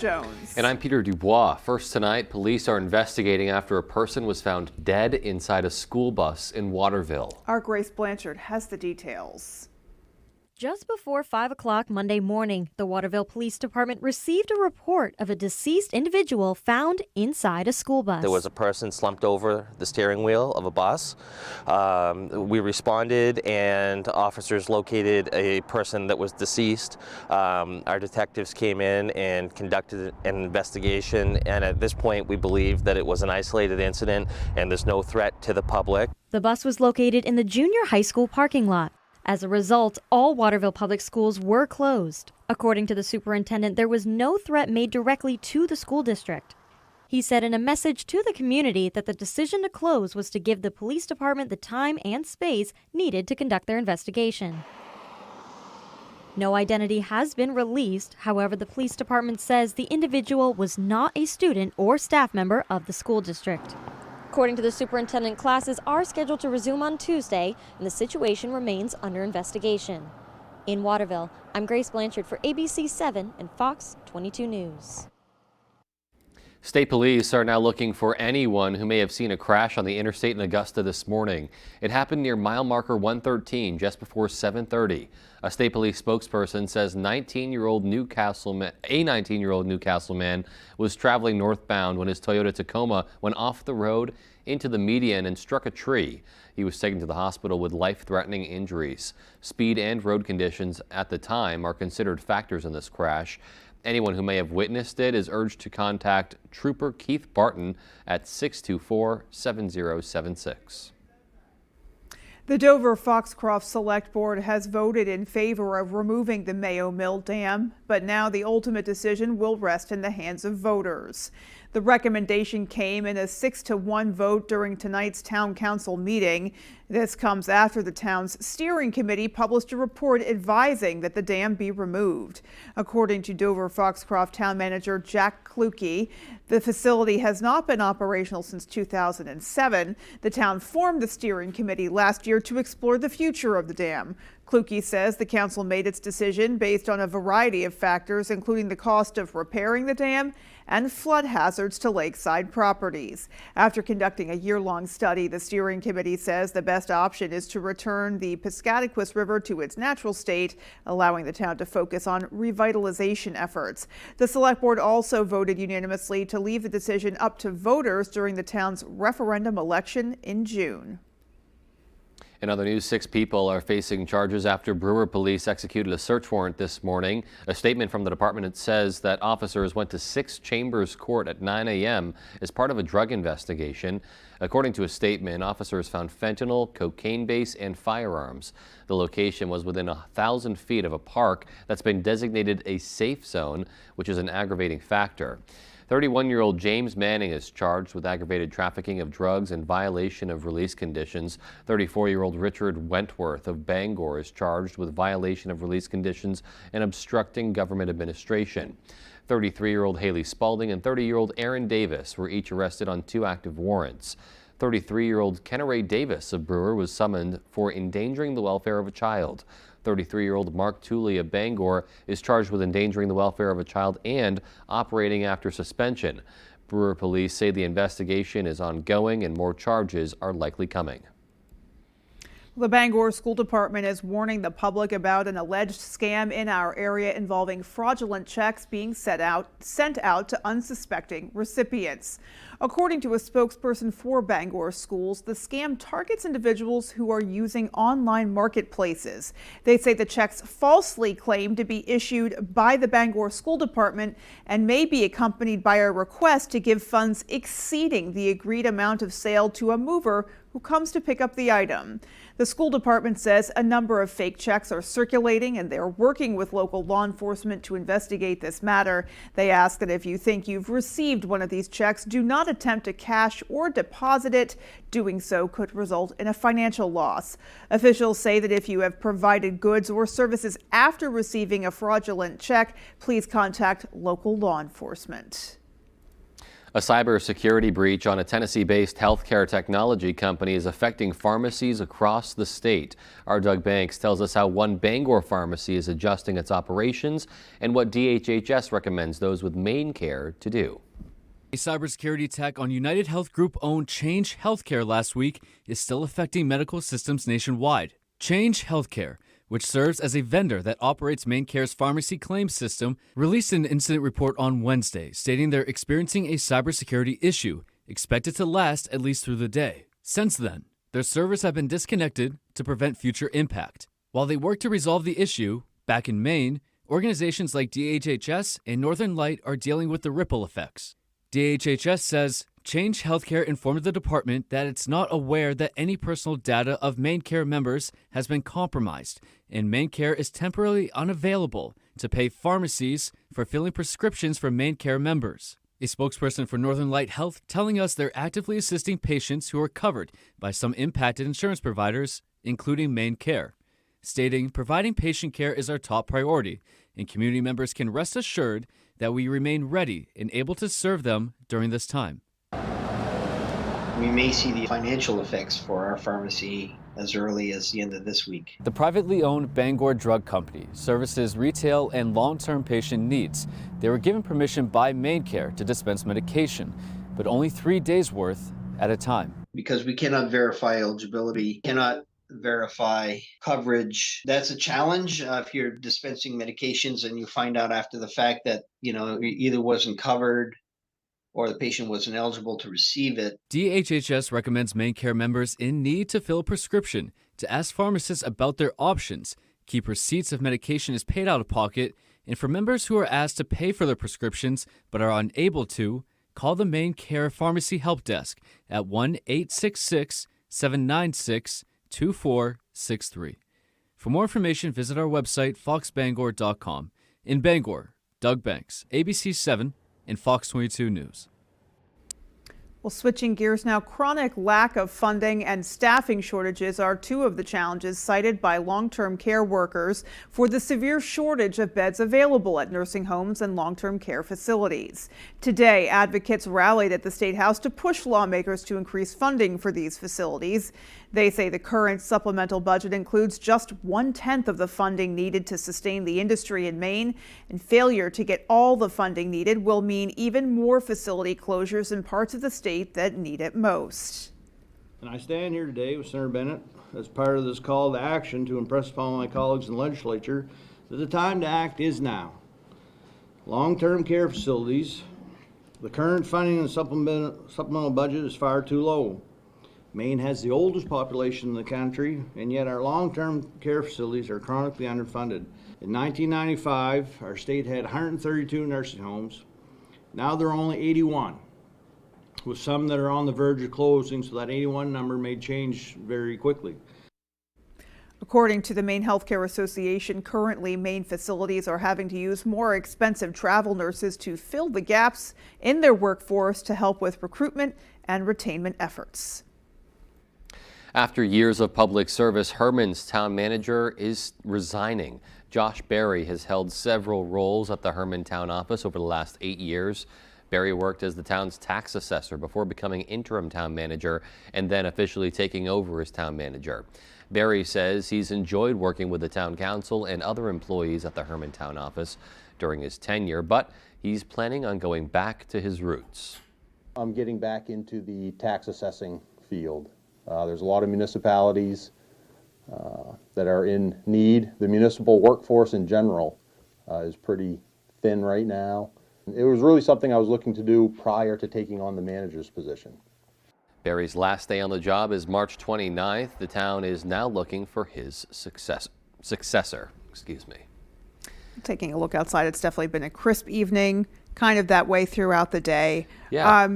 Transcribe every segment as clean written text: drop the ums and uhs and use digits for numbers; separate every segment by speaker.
Speaker 1: Jones.
Speaker 2: And I'm Peter Dubois. First tonight, police are investigating after a person was found dead inside a school bus in Waterville.
Speaker 1: Our Grace Blanchard has the details.
Speaker 3: Just before 5 o'clock Monday morning, the Waterville Police Department received a report of a deceased individual found inside a school bus.
Speaker 4: There was a person slumped over the steering wheel of a bus. We responded and officers located a person that was deceased. Our detectives came in and conducted an investigation, and at this point we believe that it was an isolated incident and there's no threat to the public.
Speaker 3: The bus was located in the junior high school parking lot. As a result, all Waterville public schools were closed. According to the superintendent, there was no threat made directly to the school district. He said in a message to the community that the decision to close was to give the police department the time and space needed to conduct their investigation. No identity has been released. However, the police department says the individual was not a student or staff member of the school district. According to the superintendent, classes are scheduled to resume on Tuesday, and the situation remains under investigation. In Waterville, I'm Grace Blanchard for ABC 7 and Fox 22 News.
Speaker 2: State police are now looking for anyone who may have seen a crash on the interstate in Augusta this morning. It happened near mile marker 113 just before 7:30. A state police spokesperson says a 19-year-old Newcastle man was traveling northbound when his Toyota Tacoma went off the road into the median and struck a tree. He was taken to the hospital with life-threatening injuries. Speed and road conditions at the time are considered factors in this crash. Anyone who may have witnessed it is urged to contact Trooper Keith Barton at 624-7076.
Speaker 1: The Dover-Foxcroft Select Board has voted in favor of removing the Mayo Mill Dam, but now the ultimate decision will rest in the hands of voters. The recommendation came in a 6-1 vote during tonight's town council meeting. This comes after the town's steering committee published a report advising that the dam be removed. According to Dover-Foxcroft town manager Jack Kluke, the facility has not been operational since 2007. The town formed the steering committee last year to explore the future of the dam. Kluke says the council made its decision based on a variety of factors, including the cost of repairing the dam and flood hazards to lakeside properties. After conducting a year-long study, the steering committee says the best option is to return the Piscataquis River to its natural state, allowing the town to focus on revitalization efforts. The select board also voted unanimously to leave the decision up to voters during the town's referendum election in June.
Speaker 2: In other news, 6 people are facing charges after Brewer police executed a search warrant this morning. A statement from the department says that officers went to 6 Chambers Court at 9 a.m. as part of a drug investigation. According to a statement, officers found fentanyl, cocaine base, and firearms. The location was within 1,000 feet of a park that's been designated a safe zone, which is an aggravating factor. 31-year-old James Manning is charged with aggravated trafficking of drugs and violation of release conditions. 34-year-old Richard Wentworth of Bangor is charged with violation of release conditions and obstructing government administration. 33-year-old Haley Spalding and 30-year-old Aaron Davis were each arrested on 2 active warrants. 33-year-old Kenneray Davis of Brewer was summoned for endangering the welfare of a child. 33-year-old Mark Tooley of Bangor is charged with endangering the welfare of a child and operating after suspension. Brewer police say the investigation is ongoing and more charges are likely coming.
Speaker 1: The Bangor School Department is warning the public about an alleged scam in our area involving fraudulent checks being sent out to unsuspecting recipients. According to a spokesperson for Bangor schools, the scam targets individuals who are using online marketplaces. They say the checks falsely claim to be issued by the Bangor School Department and may be accompanied by a request to give funds exceeding the agreed amount of sale to a mover who comes to pick up the item. The school department says a number of fake checks are circulating and they're working with local law enforcement to investigate this matter. They ask that if you think you've received one of these checks, do not attempt to cash or deposit it. Doing so could result in a financial loss. Officials say that if you have provided goods or services after receiving a fraudulent check, please contact local law enforcement.
Speaker 2: A cybersecurity breach on a Tennessee-based healthcare technology company is affecting pharmacies across the state. Our Doug Banks tells us how one Bangor pharmacy is adjusting its operations and what DHHS recommends those with Maine Care to do.
Speaker 5: A cybersecurity attack on United Health Group-owned Change Healthcare last week is still affecting medical systems nationwide. Change Healthcare, which serves as a vendor that operates Maine Care's pharmacy claims system, released an incident report on Wednesday stating they're experiencing a cybersecurity issue expected to last at least through the day. Since then, their servers have been disconnected to prevent future impact. While they work to resolve the issue, back in Maine, organizations like DHHS and Northern Light are dealing with the ripple effects. DHHS says Change Healthcare informed the department that it's not aware that any personal data of Maine Care members has been compromised, and Maine Care is temporarily unavailable to pay pharmacies for filling prescriptions for Maine Care members. A spokesperson for Northern Light Health telling us they're actively assisting patients who are covered by some impacted insurance providers, including Maine Care, stating providing patient care is our top priority, and community members can rest assured that we remain ready and able to serve them during this time.
Speaker 6: We may see the financial effects for our pharmacy as early as the end of this week.
Speaker 5: The privately owned Bangor Drug Company services retail and long-term patient needs. They were given permission by Maine Care to dispense medication, but only 3 days worth at a time.
Speaker 6: Because we cannot verify eligibility, cannot verify coverage. That's a challenge if you're dispensing medications and you find out after the fact that, it either wasn't covered or the patient wasn't eligible to receive it.
Speaker 5: DHHS recommends Maine Care members in need to fill a prescription to ask pharmacists about their options, keep receipts if medication is paid out of pocket, and for members who are asked to pay for their prescriptions but are unable to, call the Maine Care Pharmacy Help Desk at 1-866-796-2463. For more information, visit our website, foxbangor.com. In Bangor, Doug Banks, ABC 7 and Fox 22 News.
Speaker 1: Well, switching gears now, chronic lack of funding and staffing shortages are two of the challenges cited by long-term care workers for the severe shortage of beds available at nursing homes and long-term care facilities. Today, advocates rallied at the State House to push lawmakers to increase funding for these facilities. They say the current supplemental budget includes just 1/10 of the funding needed to sustain the industry in Maine, and failure to get all the funding needed will mean even more facility closures in parts of the state that need it most.
Speaker 7: And I stand here today with Senator Bennett as part of this call to action to impress upon my colleagues in the legislature that the time to act is now. Long-term care facilities, the current funding in the supplemental budget is far too low. Maine has the oldest population in the country, and yet our long-term care facilities are chronically underfunded. In 1995, our state had 132 nursing homes. Now there are only 81, with some that are on the verge of closing, so that 81 number may change very quickly.
Speaker 1: According to the Maine Healthcare Association, currently Maine facilities are having to use more expensive travel nurses to fill the gaps in their workforce to help with recruitment and retainment efforts.
Speaker 2: After years of public service, Herman's town manager is resigning. Josh Berry has held several roles at the Herman town office over the last 8 years. Berry worked as the town's tax assessor before becoming interim town manager and then officially taking over as town manager. Berry says he's enjoyed working with the town council and other employees at the Herman town office during his tenure, but he's planning on going back to his roots.
Speaker 8: I'm getting back into the tax assessing field. There's a lot of municipalities that are in need. The municipal workforce in general is pretty thin right now. It was really something I was looking to do prior to taking on the manager's position.
Speaker 2: Berry's last day on the job is March 29th. The town is now looking for his successor.
Speaker 1: Taking a look outside, it's definitely been a crisp evening, kind of that way throughout the day.
Speaker 2: Yeah.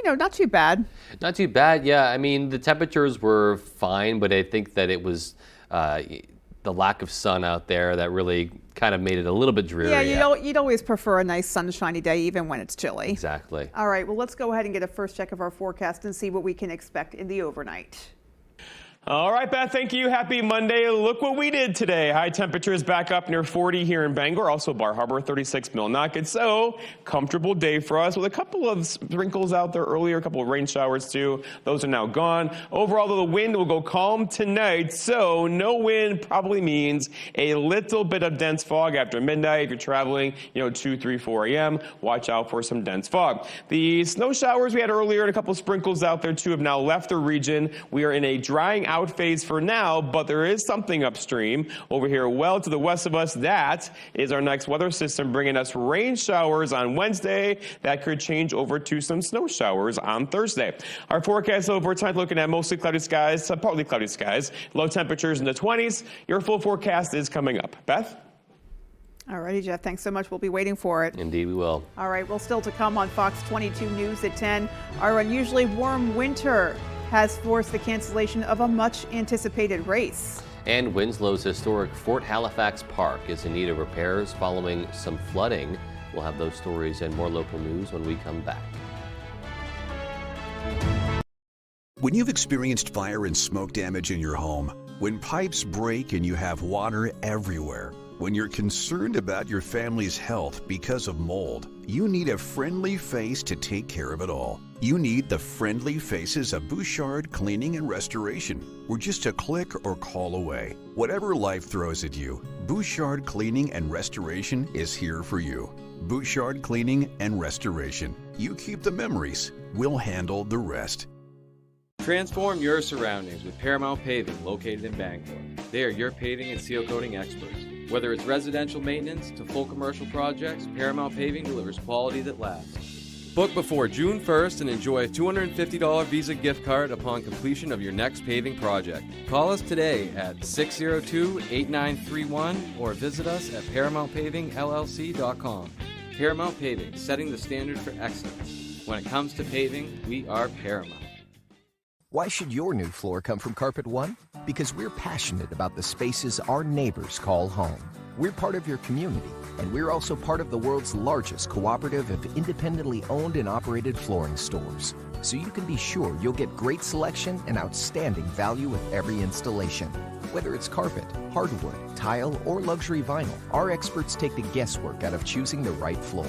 Speaker 1: Not too bad.
Speaker 2: Not too bad, yeah. I mean, the temperatures were fine, but I think that it was the lack of sun out there that really kind of made it a little bit dreary.
Speaker 1: Yeah, you'd always prefer a nice sunshiny day, even when it's chilly.
Speaker 2: Exactly.
Speaker 1: All right, well, let's go ahead and get a first check of our forecast and see what we can expect in the overnight.
Speaker 9: All right, Beth, thank you. Happy Monday. Look what we did today. High temperatures back up near 40 here in Bangor, also Bar Harbor, 36 Millinocket. So, comfortable day for us with a couple of sprinkles out there earlier, a couple of rain showers too. Those are now gone. Overall, though, the wind will go calm tonight, so no wind probably means a little bit of dense fog after midnight. If you're traveling, 2, 3, 4 a.m., watch out for some dense fog. The snow showers we had earlier and a couple of sprinkles out there too have now left the region. We are in a drying out phase for now, but there is something upstream over here well to the west of us. That is our next weather system bringing us rain showers on Wednesday. That could change over to some snow showers on Thursday. Our forecast over tonight looking at mostly cloudy skies, partly cloudy skies, low temperatures in the 20s. Your full forecast is coming up. Beth?
Speaker 1: All righty, Jeff. Thanks so much. We'll be waiting for it.
Speaker 2: Indeed, we will.
Speaker 1: All right. Well, still to come on Fox 22 News at 10. Our unusually warm winter has forced the cancellation of a much anticipated race.
Speaker 2: And Winslow's historic Fort Halifax Park is in need of repairs following some flooding. We'll have those stories and more local news when we come back.
Speaker 10: When you've experienced fire and smoke damage in your home, when pipes break and you have water everywhere, when you're concerned about your family's health because of mold, you need a friendly face to take care of it all. You need the friendly faces of Bouchard Cleaning and Restoration. We're just a click or call away. Whatever life throws at you, Bouchard Cleaning and Restoration is here for you. Bouchard Cleaning and Restoration. You keep the memories, we'll handle the rest.
Speaker 11: Transform your surroundings with Paramount Paving, located in Bangor. They are your paving and seal coating experts. Whether it's residential maintenance to full commercial projects, Paramount Paving delivers quality that lasts. Book before June 1st and enjoy a $250 Visa gift card upon completion of your next paving project. Call us today at 602-8931 or visit us at ParamountPavingLLC.com. Paramount Paving, setting the standard for excellence. When it comes to paving, we are Paramount.
Speaker 12: Why should your new floor come from Carpet One? Because we're passionate about the spaces our neighbors call home. We're part of your community, and we're also part of the world's largest cooperative of independently owned and operated flooring stores. So you can be sure you'll get great selection and outstanding value with every installation. Whether it's carpet, hardwood, tile, or luxury vinyl, our experts take the guesswork out of choosing the right floor.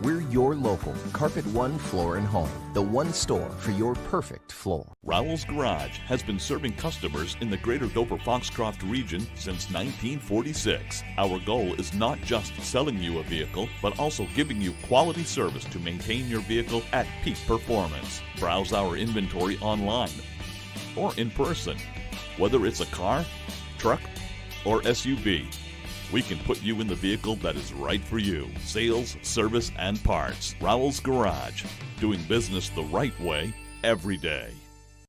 Speaker 12: We're your local Carpet One Floor and Home, the one store for your perfect floor.
Speaker 13: Rowell's Garage has been serving customers in the greater Dover-Foxcroft region since 1946. Our goal is not just selling you a vehicle, but also giving you quality service to maintain your vehicle at peak performance. Browse our inventory online or in person. Whether it's a car, truck, or SUV, we can put you in the vehicle that is right for you. Sales, service, and parts. Rowell's Garage. Doing business the right way every day.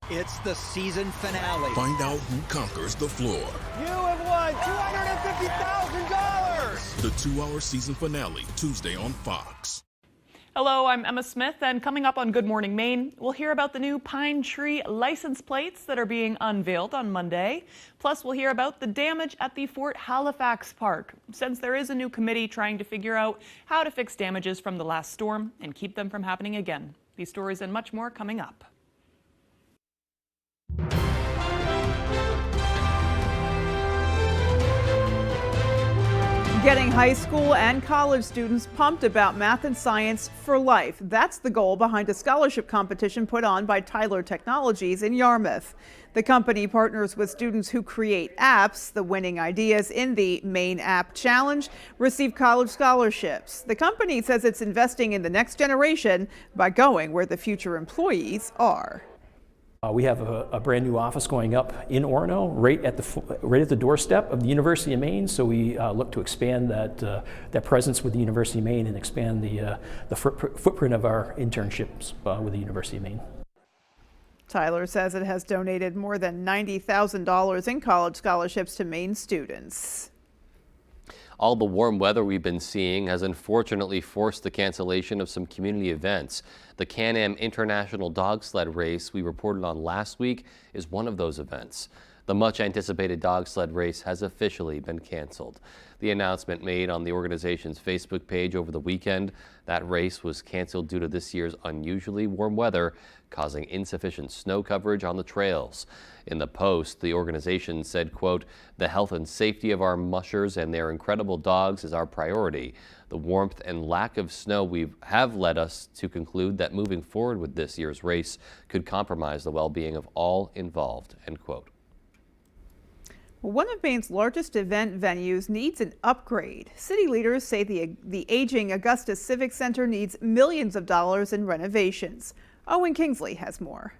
Speaker 14: It's the season finale.
Speaker 15: Find out who conquers the floor.
Speaker 14: You have won $250,000!
Speaker 15: The 2-hour season finale, Tuesday on Fox.
Speaker 16: Hello, I'm Emma Smith, and coming up on Good Morning Maine, we'll hear about the new Pine Tree license plates that are being unveiled on Monday. Plus, we'll hear about the damage at the Fort Halifax Park, since there is a new committee trying to figure out how to fix damages from the last storm and keep them from happening again. These stories and much more coming up.
Speaker 1: Getting high school and college students pumped about math and science for life. That's the goal behind a scholarship competition put on by Tyler Technologies in Yarmouth. The company partners with students who create apps. The winning ideas in the Maine App Challenge receive college scholarships. The company says it's investing in the next generation by going where the future employees are.
Speaker 17: We have a brand new office going up in Orono, right at the doorstep of the University of Maine. So we look to expand that presence with the University of Maine and expand the footprint of our internships with the University of Maine.
Speaker 1: Tyler says it has donated more than $90,000 in college scholarships to Maine students.
Speaker 2: All the warm weather we've been seeing has unfortunately forced the cancellation of some community events. The Can-Am International Dog Sled Race we reported on last week is one of those events. The much-anticipated dog sled race has officially been canceled. The announcement made on the organization's Facebook page over the weekend. That race was canceled due to this year's unusually warm weather, causing insufficient snow coverage on the trails. In the post, the organization said, quote, "The health and safety of our mushers and their incredible dogs is our priority. The warmth and lack of snow have led us to conclude that moving forward with this year's race could compromise the well-being of all involved," end quote.
Speaker 1: One of Maine's largest event venues needs an upgrade. City leaders say the aging Augusta Civic Center needs millions of dollars in renovations. Owen Kingsley has more.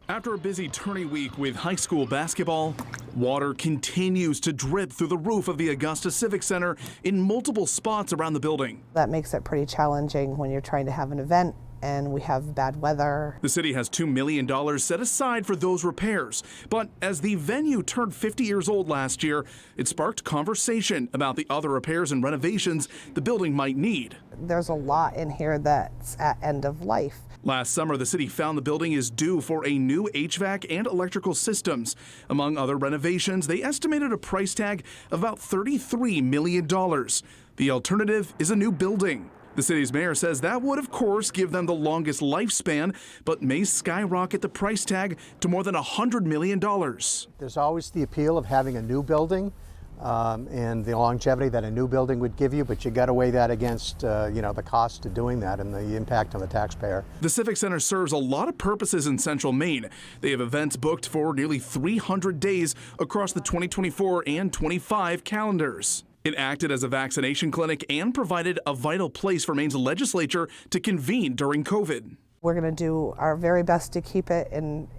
Speaker 18: After a busy tourney week with high school basketball, water continues to drip through the roof of the Augusta Civic Center in multiple spots around the building.
Speaker 19: That makes it pretty challenging when you're trying to have an event and we have bad weather.
Speaker 18: The city has $2 million set aside for those repairs. But as the venue turned 50 years old last year, it sparked conversation about the other repairs and renovations the building might need.
Speaker 19: There's a lot in here that's at end of life.
Speaker 18: Last summer, the city found the building is due for a new HVAC and electrical systems. Among other renovations, they estimated a price tag of about $33 million. The alternative is a new building. The city's mayor says that would, of course, give them the longest lifespan, but may skyrocket the price tag to more than $100 million.
Speaker 20: There's always the appeal of having a new building and the longevity that a new building would give you, but you got to weigh that against the cost of doing that and the impact on the taxpayer.
Speaker 18: The Civic Center serves a lot of purposes in central Maine. They have events booked for nearly 300 days across the 2024 and 25 calendars. It acted as a vaccination clinic and provided a vital place for Maine's legislature to convene during COVID.
Speaker 19: We're going to do our very best to keep it in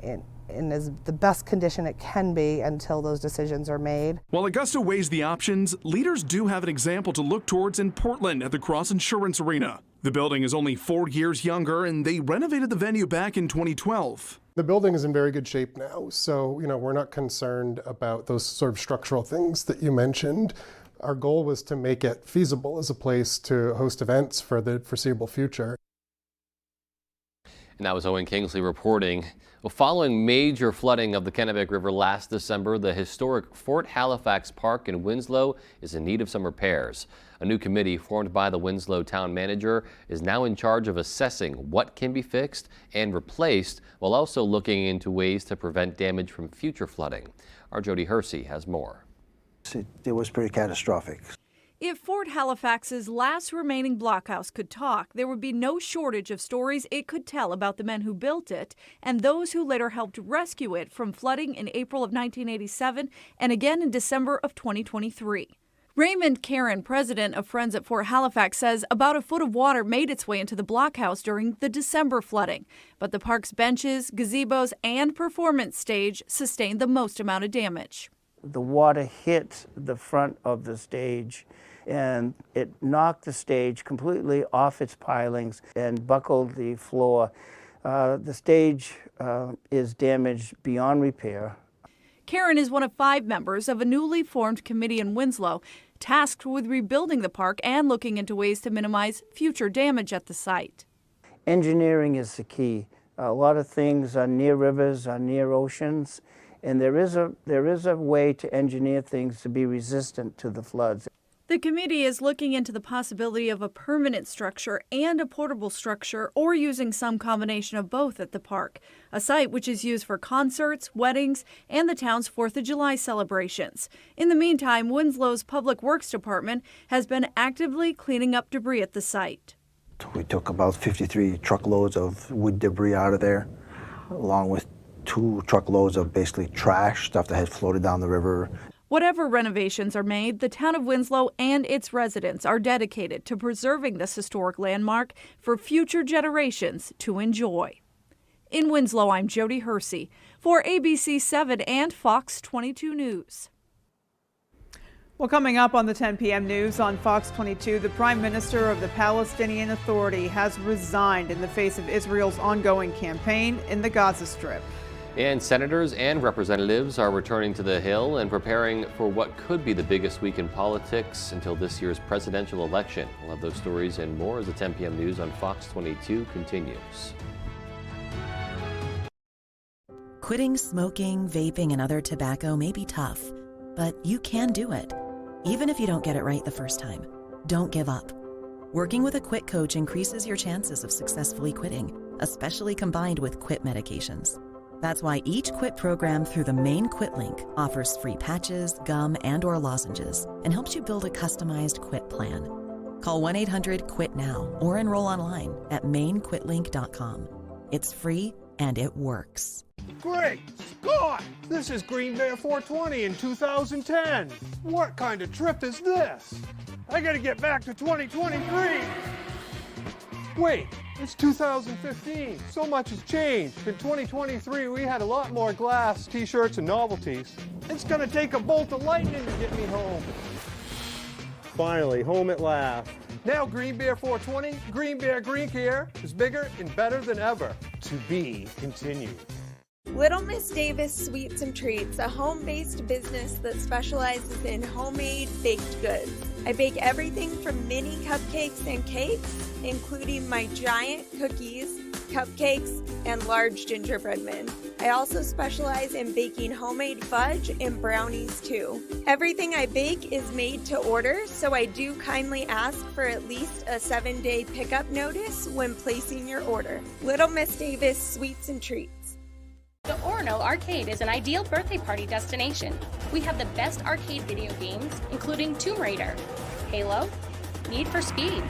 Speaker 19: as the best condition it can be until those decisions are made.
Speaker 18: While Augusta weighs the options, leaders do have an example to look towards in Portland at the Cross Insurance Arena. The building is only 4 years younger, and they renovated the venue back in 2012.
Speaker 21: The building is in very good shape now, so we're not concerned about those sort of structural things that you mentioned. Our goal was to make it feasible as a place to host events for the foreseeable future.
Speaker 2: And that was Owen Kingsley reporting. Well, following major flooding of the Kennebec River last December, the historic Fort Halifax Park in Winslow is in need of some repairs. A new committee formed by the Winslow town manager is now in charge of assessing what can be fixed and replaced, while also looking into ways to prevent damage from future flooding. Our Jody Hersey has more.
Speaker 22: It was pretty catastrophic.
Speaker 23: If Fort Halifax's last remaining blockhouse could talk, there would be no shortage of stories it could tell about the men who built it and those who later helped rescue it from flooding in April of 1987 and again in December of 2023. Raymond Caron, president of Friends at Fort Halifax, says about a foot of water made its way into the blockhouse during the December flooding, but the park's benches, gazebos, and performance stage sustained the most amount of damage.
Speaker 24: The water hit the front of the stage and it knocked the stage completely off its pilings and buckled the floor. The stage is damaged beyond repair.
Speaker 23: Caron is one of 5 members of a newly formed committee in Winslow tasked with rebuilding the park and looking into ways to minimize future damage at the site.
Speaker 24: Engineering is the key. A lot of things are near rivers, are near oceans, and there is a way to engineer things to be resistant to the floods.
Speaker 23: The committee is looking into the possibility of a permanent structure and a portable structure, or using some combination of both at the park, a site which is used for concerts, weddings, and the town's 4th of July celebrations. In the meantime, Winslow's Public Works Department has been actively cleaning up debris at the site.
Speaker 22: We took about 53 truckloads of wood debris out of there, along with 2 truckloads of basically trash, stuff that had floated down the river.
Speaker 23: Whatever renovations are made, the town of Winslow and its residents are dedicated to preserving this historic landmark for future generations to enjoy. In Winslow, I'm Jody Hersey for ABC 7 and Fox 22 News.
Speaker 1: Well, coming up on the 10 p.m. news on Fox 22, the Prime Minister of the Palestinian Authority has resigned in the face of Israel's ongoing campaign in the Gaza Strip.
Speaker 2: And senators and representatives are returning to the Hill and preparing for what could be the biggest week in politics until this year's presidential election. We'll have those stories and more as the 10 p.m. news on Fox 22 continues.
Speaker 3: Quitting smoking, vaping, and other tobacco may be tough, but you can do it. Even if you don't get it right the first time, don't give up. Working with a quit coach increases your chances of successfully quitting, especially combined with quit medications. That's why each quit program through the Maine Quit link offers free patches, gum, and/or lozenges and helps you build a customized quit plan. Call 1-800-QUIT-NOW or enroll online at mainequitlink.com. It's free and it works.
Speaker 4: Great Scott! This is Green Bear 420 in 2010. What kind of trip is this? I gotta get back to 2023. Wait, it's 2015. So much has changed. In 2023, we had a lot more glass, t-shirts, and novelties. It's gonna take a bolt of lightning to get me home. Finally, home at last. Now Green Bear 420, Green Bear Green Care is bigger and better than ever. To be continued.
Speaker 5: Little Miss Davis Sweets and Treats, a home-based business that specializes in homemade baked goods. I bake everything from mini cupcakes and cakes, including my giant cookies, cupcakes, and large gingerbread men. I also specialize in baking homemade fudge and brownies too. Everything I bake is made to order, so I do kindly ask for at least a 7-day pickup notice when placing your order. Little Miss Davis Sweets and Treats.
Speaker 6: The Orono Arcade is an ideal birthday party destination. We have the best arcade video games, including Tomb Raider, Halo, Need for Speed,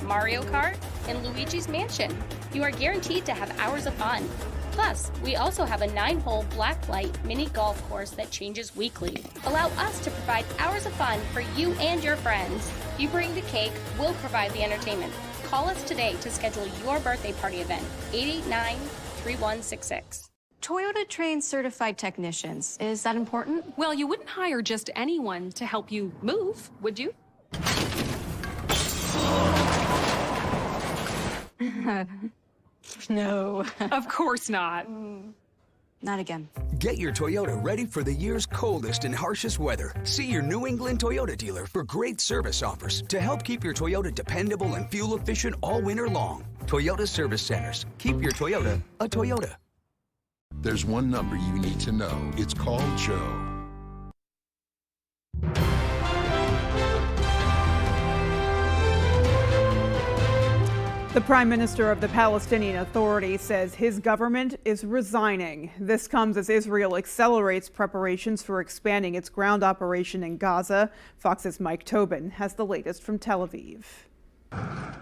Speaker 6: Mario Kart, and Luigi's Mansion. You are guaranteed to have hours of fun. Plus, we also have a 9-hole blacklight mini golf course that changes weekly. Allow us to provide hours of fun for you and your friends. You bring the cake, we'll provide the entertainment. Call us today to schedule your birthday party event, 889-3166.
Speaker 25: Toyota trains certified technicians. Is that important?
Speaker 26: Well, you wouldn't hire just anyone to help you move, would you? No, of course not.
Speaker 25: Not again.
Speaker 27: Get your Toyota ready for the year's coldest and harshest weather. See your New England Toyota dealer for great service offers to help keep your Toyota dependable and fuel efficient all winter long. Toyota Service Centers. Keep your Toyota a Toyota.
Speaker 15: There's one number you need to know. It's called Joe.
Speaker 1: The Prime Minister of the Palestinian Authority says his government is resigning. This comes as Israel accelerates preparations for expanding its ground operation in Gaza. Fox's Mike Tobin has the latest from Tel Aviv.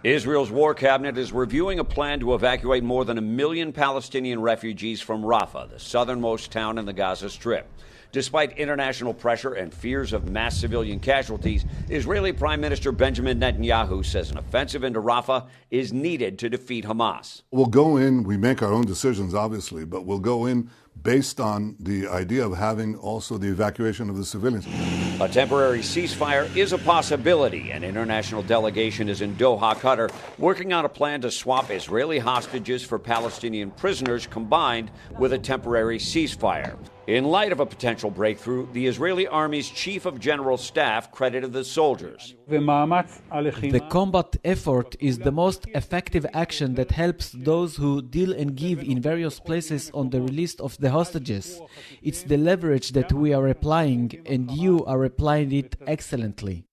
Speaker 28: Israel's war cabinet is reviewing a plan to evacuate more than 1 million Palestinian refugees from Rafah, the southernmost town in the Gaza Strip. Despite international pressure and fears of mass civilian casualties, Israeli Prime Minister Benjamin Netanyahu says an offensive into Rafah is needed to defeat Hamas.
Speaker 29: We'll go in, we make our own decisions, obviously, but we'll go in based on the idea of having also the evacuation of the civilians.
Speaker 28: A temporary ceasefire is a possibility. An international delegation is in Doha, Qatar, working on a plan to swap Israeli hostages for Palestinian prisoners combined with a temporary ceasefire. In light of a potential breakthrough, the Israeli Army's Chief of General Staff credited the soldiers.
Speaker 30: The combat effort is the most effective action that helps those who deal and give in various places on the release of the hostages. It's the leverage that we are applying, and you are applying it excellently.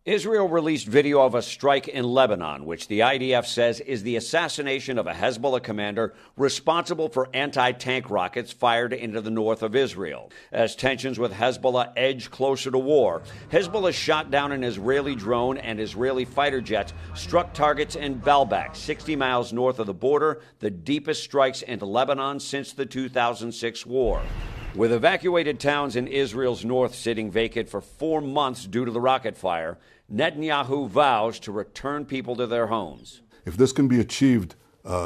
Speaker 28: Israel released video of a strike in Lebanon, which the IDF says is the assassination of a Hezbollah commander responsible for anti-tank rockets fired into the north of Israel. As tensions with Hezbollah edge closer to war, Hezbollah shot down an Israeli drone and Israeli fighter jets struck targets in Baalbek, 60 miles north of the border, the deepest strikes into Lebanon since the 2006 war. With evacuated towns in Israel's north sitting vacant for 4 months due to the rocket fire, Netanyahu vows to return people to their homes.
Speaker 29: If this can be achieved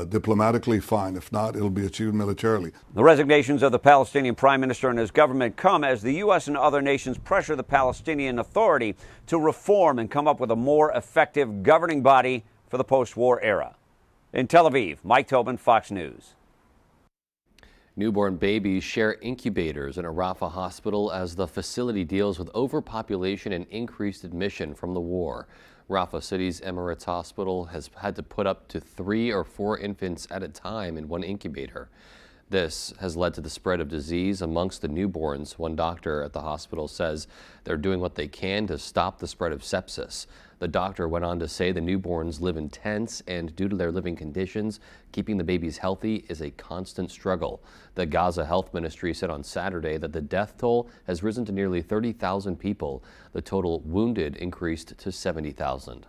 Speaker 29: diplomatically, fine. If not, it'll be achieved militarily.
Speaker 28: The resignations of the Palestinian Prime Minister and his government come as the U.S. and other nations pressure the Palestinian Authority to reform and come up with a more effective governing body for the post-war era. In Tel Aviv, Mike Tobin, Fox News.
Speaker 2: Newborn babies share incubators in a Rafah hospital as the facility deals with overpopulation and increased admission from the war. Rafah City's Emirates Hospital has had to put up to 3 or 4 infants at a time in one incubator. This has led to the spread of disease amongst the newborns. One doctor at the hospital says they're doing what they can to stop the spread of sepsis. The doctor went on to say the newborns live in tents, and due to their living conditions, keeping the babies healthy is a constant struggle. The Gaza Health Ministry said on Saturday that the death toll has risen to nearly 30,000 people. The total wounded increased to 70,000.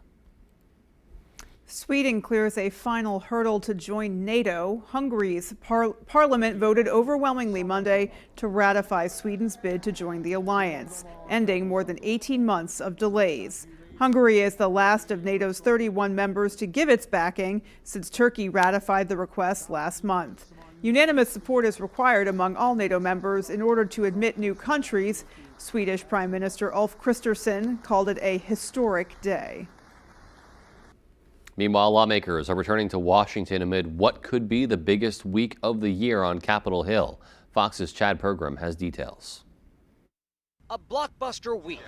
Speaker 1: Sweden clears a final hurdle to join NATO. Hungary's parliament voted overwhelmingly Monday to ratify Sweden's bid to join the alliance, ending more than 18 months of delays. Hungary is the last of NATO's 31 members to give its backing since Turkey ratified the request last month. Unanimous support is required among all NATO members in order to admit new countries. Swedish Prime Minister Ulf Kristersson called it a historic day.
Speaker 2: Meanwhile, lawmakers are returning to Washington amid what could be the biggest week of the year on Capitol Hill. Fox's Chad Pergram has details.
Speaker 7: A blockbuster week.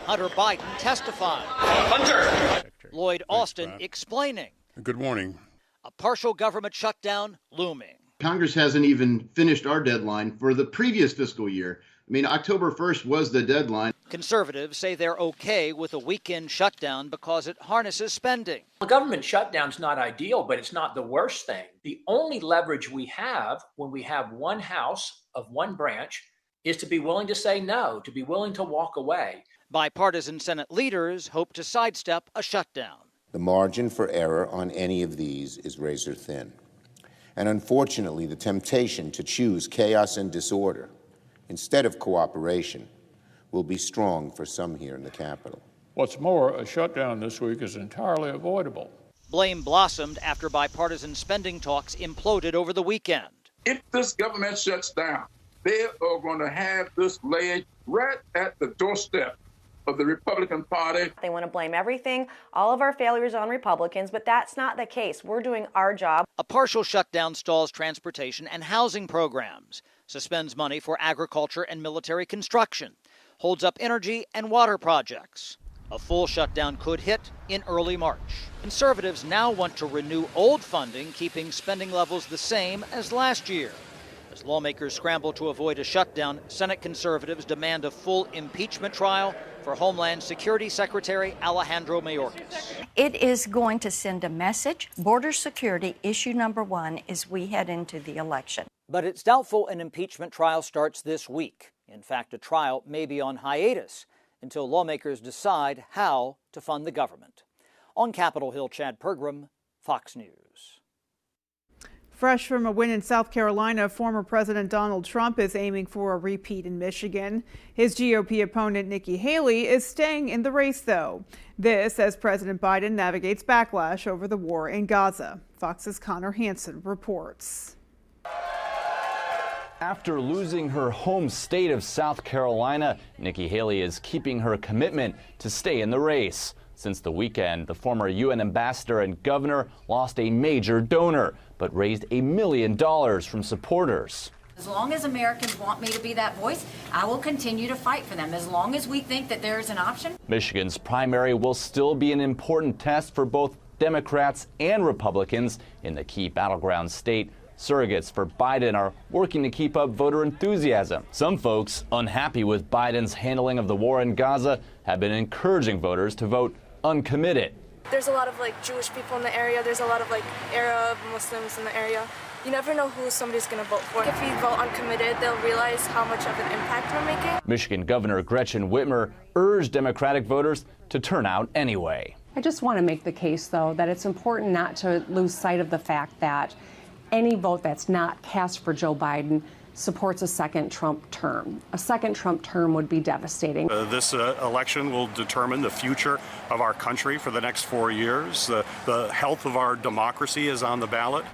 Speaker 7: Hunter Biden testifying. Hunter! Lloyd Austin explaining.
Speaker 8: Good morning.
Speaker 7: A partial government shutdown looming.
Speaker 9: Congress hasn't even finished our deadline for the previous fiscal year. I mean, October 1st was the deadline.
Speaker 7: Conservatives say they're okay with a weekend shutdown because it harnesses spending.
Speaker 10: A government shutdown's not ideal, but it's not the worst thing. The only leverage we have when we have one house of one branch is to be willing to say no, to be willing to walk away.
Speaker 7: Bipartisan Senate leaders hope to sidestep a shutdown.
Speaker 11: The margin for error on any of these is razor thin. And unfortunately, the temptation to choose chaos and disorder instead of cooperation will be strong for some here in the Capitol.
Speaker 8: What's more, a shutdown this week is entirely avoidable.
Speaker 7: Blame blossomed after bipartisan spending talks imploded over the weekend.
Speaker 12: If this government shuts down, they are going to have this laid right at the doorstep of the Republican Party.
Speaker 13: They want to blame everything, all of our failures on Republicans, but that's not the case. We're doing our job.
Speaker 7: A partial shutdown stalls transportation and housing programs, suspends money for agriculture and military construction, holds up energy and water projects. A full shutdown could hit in early March. Conservatives now want to renew old funding, keeping spending levels the same as last year. As lawmakers scramble to avoid a shutdown, Senate conservatives demand a full impeachment trial for Homeland Security Secretary Alejandro Mayorkas.
Speaker 14: It is going to send a message. Border security, issue number one, as we head into the election.
Speaker 7: But it's doubtful an impeachment trial starts this week. In fact, a trial may be on hiatus until lawmakers decide how to fund the government. On Capitol Hill, Chad Pergram, Fox News.
Speaker 1: Fresh from a win in South Carolina, former President Donald Trump is aiming for a repeat in Michigan. His GOP opponent, Nikki Haley, is staying in the race, though. This as President Biden navigates backlash over the war in Gaza. Fox's Connor Hansen reports.
Speaker 16: After losing her home state of South Carolina, Nikki Haley is keeping her commitment to stay in the race. Since the weekend, the former UN ambassador and governor lost a major donor, but raised $1 million from supporters.
Speaker 17: As long as Americans want me to be that voice, I will continue to fight for them. As long as we think that there is an option.
Speaker 16: Michigan's primary will still be an important test for both Democrats and Republicans in the key battleground state. Surrogates for Biden are working to keep up voter enthusiasm. Some folks, unhappy with Biden's handling of the war in Gaza, have been encouraging voters to vote uncommitted.
Speaker 31: There's a lot of Jewish people in the area. There's a lot of Arab Muslims in the area. You never know who somebody's going to vote for. If you vote uncommitted, they'll realize how much of an impact we're making.
Speaker 16: Michigan Governor Gretchen Whitmer urged Democratic voters to turn out anyway.
Speaker 32: I just want to make the case, though, that it's important not to lose sight of the fact that any vote that's not cast for Joe Biden supports a second Trump term. A second Trump term would be devastating.
Speaker 33: This election will determine the future of our country for the next 4 years. The health of our democracy is on the ballot.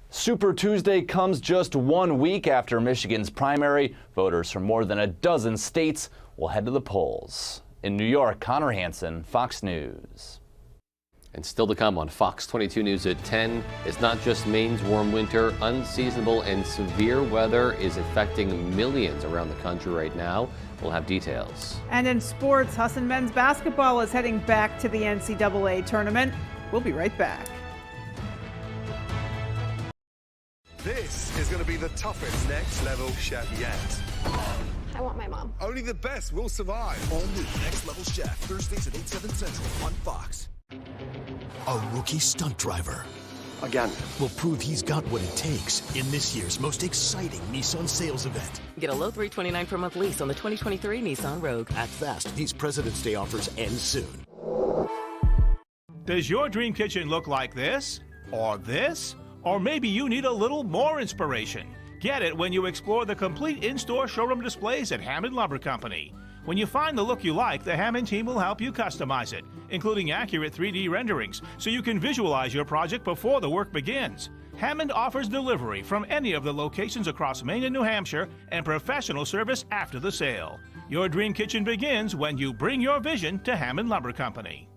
Speaker 16: Super Tuesday comes just 1 week after Michigan's primary. Voters from more than a dozen states will head to the polls. In New York, Connor Hansen, Fox News.
Speaker 2: And still to come on Fox 22 News at 10, it's not just Maine's warm winter. Unseasonable and severe weather is affecting millions around the country right now. We'll have details.
Speaker 1: And in sports, Husson men's basketball is heading back to the NCAA tournament. We'll be right back.
Speaker 3: This is going to be the toughest next level chef yet.
Speaker 31: I want my mom.
Speaker 3: Only the best will survive.
Speaker 27: All new Next Level Chef, Thursdays at 8, 7 Central on Fox. A rookie stunt driver.
Speaker 4: Again.
Speaker 27: Will prove he's got what it takes in this year's most exciting Nissan sales event.
Speaker 5: Get a low $329 per month lease on the 2023 Nissan Rogue.
Speaker 27: Act fast. These President's Day offers end soon.
Speaker 6: Does your dream kitchen look like this? Or this? Or maybe you need a little more inspiration. Get it when you explore the complete in-store showroom displays at Hammond Lumber Company. When you find the look you like, the Hammond team will help you customize it, including accurate 3D renderings, so you can visualize your project before the work begins. Hammond offers delivery from any of the locations across Maine and New Hampshire and professional service after the sale. Your dream kitchen begins when you bring your vision to Hammond Lumber Company.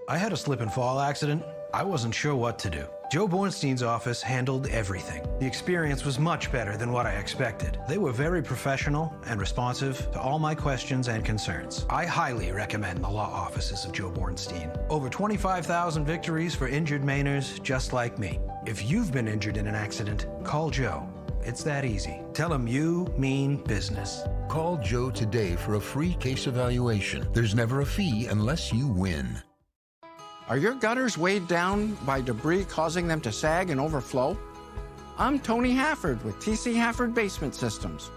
Speaker 18: I had a slip and fall accident. I wasn't sure what to do. Joe Bornstein's office handled everything. The experience was much better than what I expected. They were very professional and responsive to all my questions and concerns. I highly recommend the law offices of Joe Bornstein. Over 25,000 victories for injured Mainers just like me. If you've been injured in an accident, call Joe. It's that easy. Tell him you mean business.
Speaker 15: Call Joe today for a free case evaluation. There's never a fee unless you win.
Speaker 19: Are your gutters weighed down by debris causing them to sag and overflow? I'm Tony Hafford with TC Hafford Basement Systems.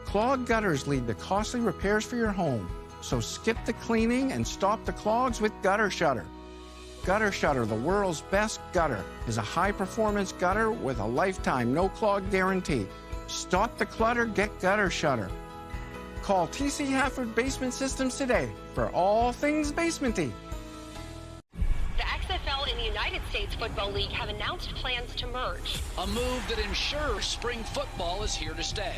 Speaker 19: Clogged gutters lead to costly repairs for your home, so skip the cleaning and stop the clogs with Gutter Shutter. Gutter Shutter, the world's best gutter, is a high-performance gutter with a lifetime no-clog guarantee. Stop the clutter, get Gutter Shutter. Call TC Hafford Basement Systems today for all things basementy.
Speaker 20: The XFL and the United States Football League have announced plans to merge.
Speaker 21: A move that ensures spring football is here to stay.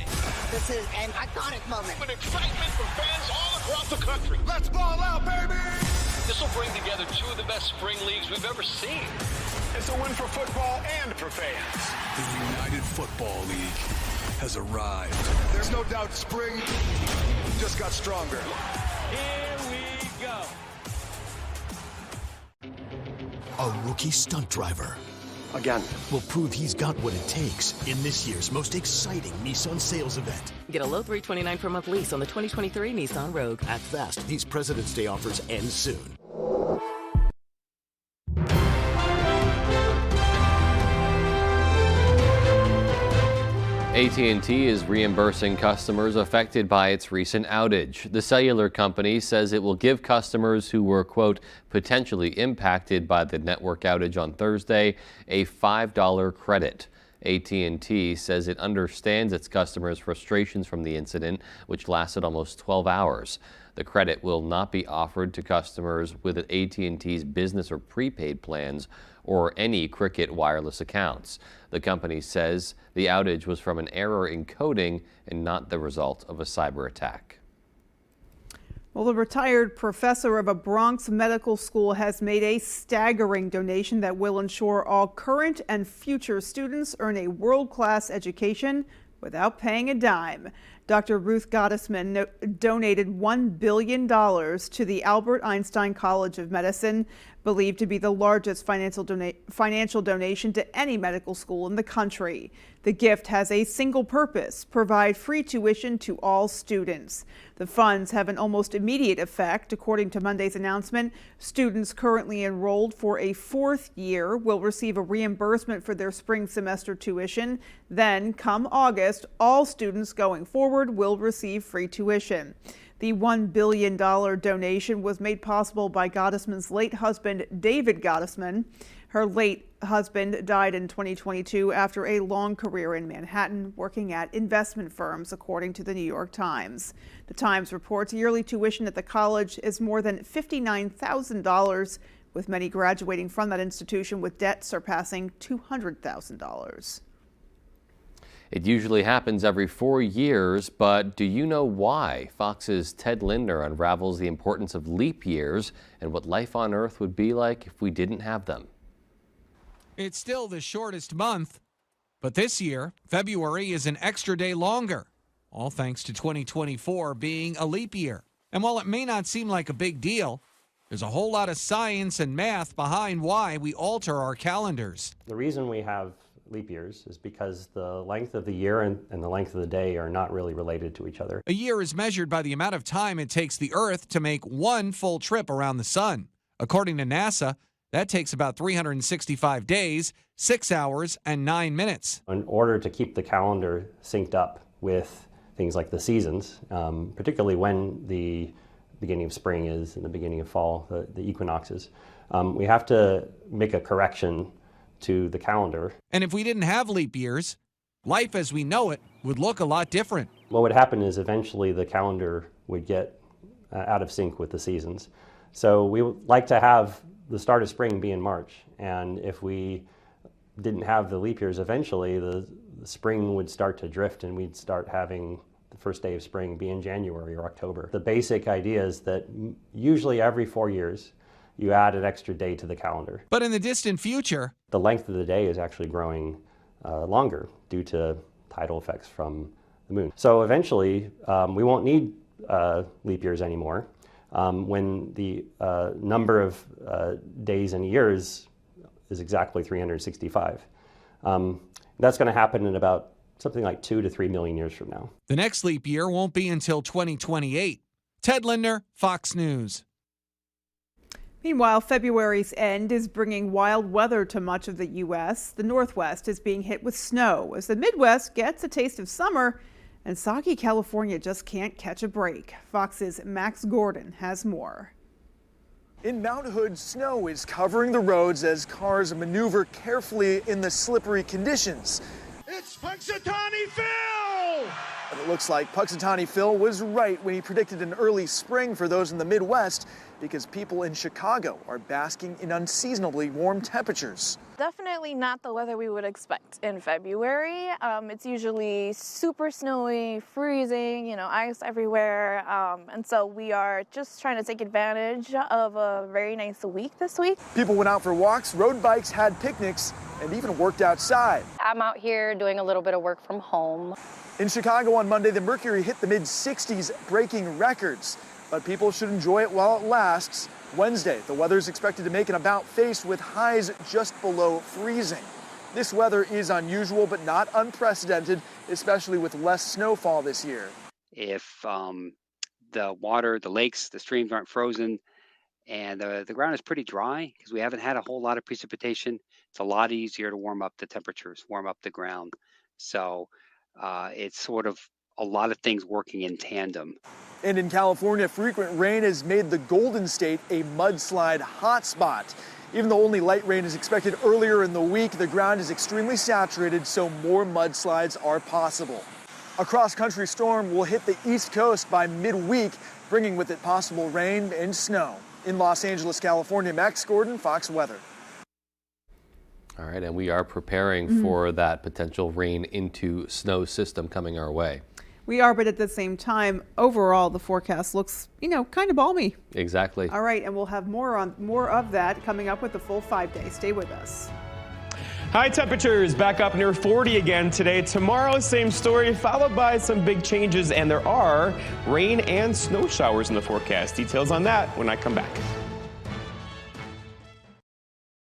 Speaker 22: This is an iconic moment.
Speaker 21: An excitement for fans all across the country.
Speaker 3: Let's ball out, baby!
Speaker 21: This will bring together two of the best spring leagues we've ever seen.
Speaker 3: It's a win for football and for fans.
Speaker 27: The United Football League has arrived.
Speaker 3: There's no doubt spring just got stronger.
Speaker 21: Here we go.
Speaker 27: A rookie stunt driver.
Speaker 4: Again.
Speaker 27: Will prove he's got what it takes in this year's most exciting Nissan sales event.
Speaker 5: Get a low $329 per month lease on the 2023 Nissan Rogue.
Speaker 27: Act fast. These President's Day offers end soon.
Speaker 2: AT&T is reimbursing customers affected by its recent outage. The cellular company says it will give customers who were, quote, potentially impacted by the network outage on Thursday a $5 credit. AT&T says it understands its customers' frustrations from the incident, which lasted almost 12 hours. The credit will not be offered to customers with AT&T's business or prepaid plans or any Cricket wireless accounts. The company says the outage was from an error in coding and not the result of a cyber attack.
Speaker 1: Well, the retired professor of a Bronx medical school has made a staggering donation that will ensure all current and future students earn a world-class education without paying a dime. Dr. Ruth Gottesman donated $1 billion to the Albert Einstein College of Medicine, believed to be the largest financial donation to any medical school in the country. The gift has a single purpose: provide free tuition to all students. The funds have an almost immediate effect. According to Monday's announcement, students currently enrolled for a fourth year will receive a reimbursement for their spring semester tuition. Then, come August, all students going forward will receive free tuition. The $1 billion donation was made possible by Gottesman's late husband, David Gottesman. Her late husband died in 2022 after a long career in Manhattan working at investment firms, according to the New York Times. The Times reports yearly tuition at the college is more than $59,000, with many graduating from that institution with debt surpassing $200,000.
Speaker 2: It usually happens every 4 years, but do you know why? Fox's Ted Lindner unravels the importance of leap years and what life on Earth would be like if we didn't have them.
Speaker 23: It's still the shortest month, but this year, February is an extra day longer, all thanks to 2024 being a leap year. And while it may not seem like a big deal, there's a whole lot of science and math behind why we alter our calendars.
Speaker 24: The reason we have
Speaker 4: leap years is because the length of the year and the length of the day are not really related to each other.
Speaker 23: A year is measured by the amount of time it takes the Earth to make one full trip around the sun. According to NASA, that takes about 365 days, 6 hours, and 9 minutes.
Speaker 4: In order to keep the calendar synced up with things like the seasons, particularly when the beginning of spring is and the beginning of fall, the equinoxes, we have to make a correction to the calendar.
Speaker 23: And if we didn't have leap years, life as we know it would look a lot different.
Speaker 4: What would happen is eventually the calendar would get out of sync with the seasons. So we would like to have the start of spring be in March, and if we didn't have the leap years, eventually the spring would start to drift and we'd start having the first day of spring be in January or October. The basic idea is that usually every 4 years you add an extra day to the calendar.
Speaker 23: But in the distant future,
Speaker 4: the length of the day is actually growing longer due to tidal effects from the moon. So eventually we won't need leap years anymore when the number of days and years is exactly 365. That's going to happen in about something like 2 to 3 million years from now.
Speaker 23: The next leap year won't be until 2028. Ted Linder, Fox News.
Speaker 1: Meanwhile, February's end is bringing wild weather to much of the U.S. The Northwest is being hit with snow as the Midwest gets a taste of summer, and soggy California just can't catch a break. Fox's Max Gordon has more.
Speaker 8: In Mount Hood, snow is covering the roads as cars maneuver carefully in the slippery conditions.
Speaker 3: It's Punxsutawney Phil!
Speaker 8: But it looks like Punxsutawney Phil was right when he predicted an early spring for those in the Midwest, because people in Chicago are basking in unseasonably warm temperatures.
Speaker 31: Definitely not the weather we would expect in February. It's usually super snowy, freezing, ice everywhere. And so we are just trying to take advantage of a very nice week this week.
Speaker 8: People went out for walks, rode bikes, had picnics, and even worked outside.
Speaker 9: I'm out here doing a little bit of work from home.
Speaker 8: In Chicago on Monday, the mercury hit the mid-60s, breaking records. But people should enjoy it while it lasts. Wednesday, the weather is expected to make an about-face with highs just below freezing. This weather is unusual but not unprecedented, especially with less snowfall this year.
Speaker 10: If the water, the lakes, the streams aren't frozen, and the ground is pretty dry because we haven't had a whole lot of precipitation, it's a lot easier to warm up the temperatures, warm up the ground. So it's sort of a lot of things working in tandem.
Speaker 8: And in California, frequent rain has made the Golden State a mudslide hotspot. Even though only light rain is expected earlier in the week, the ground is extremely saturated, so more mudslides are possible. A cross-country storm will hit the East Coast by midweek, bringing with it possible rain and snow. In Los Angeles, California, Max Gordon, Fox Weather.
Speaker 2: All right, and we are preparing for that potential rain into snow system coming our way.
Speaker 1: We are, but at the same time, overall, the forecast looks, kind of balmy.
Speaker 2: Exactly.
Speaker 1: All right, and we'll have more of that coming up with the full 5 day. Stay with us.
Speaker 11: High temperatures back up near 40 again today. Tomorrow, same story, followed by some big changes, and there are rain and snow showers in the forecast. Details on that when I come back.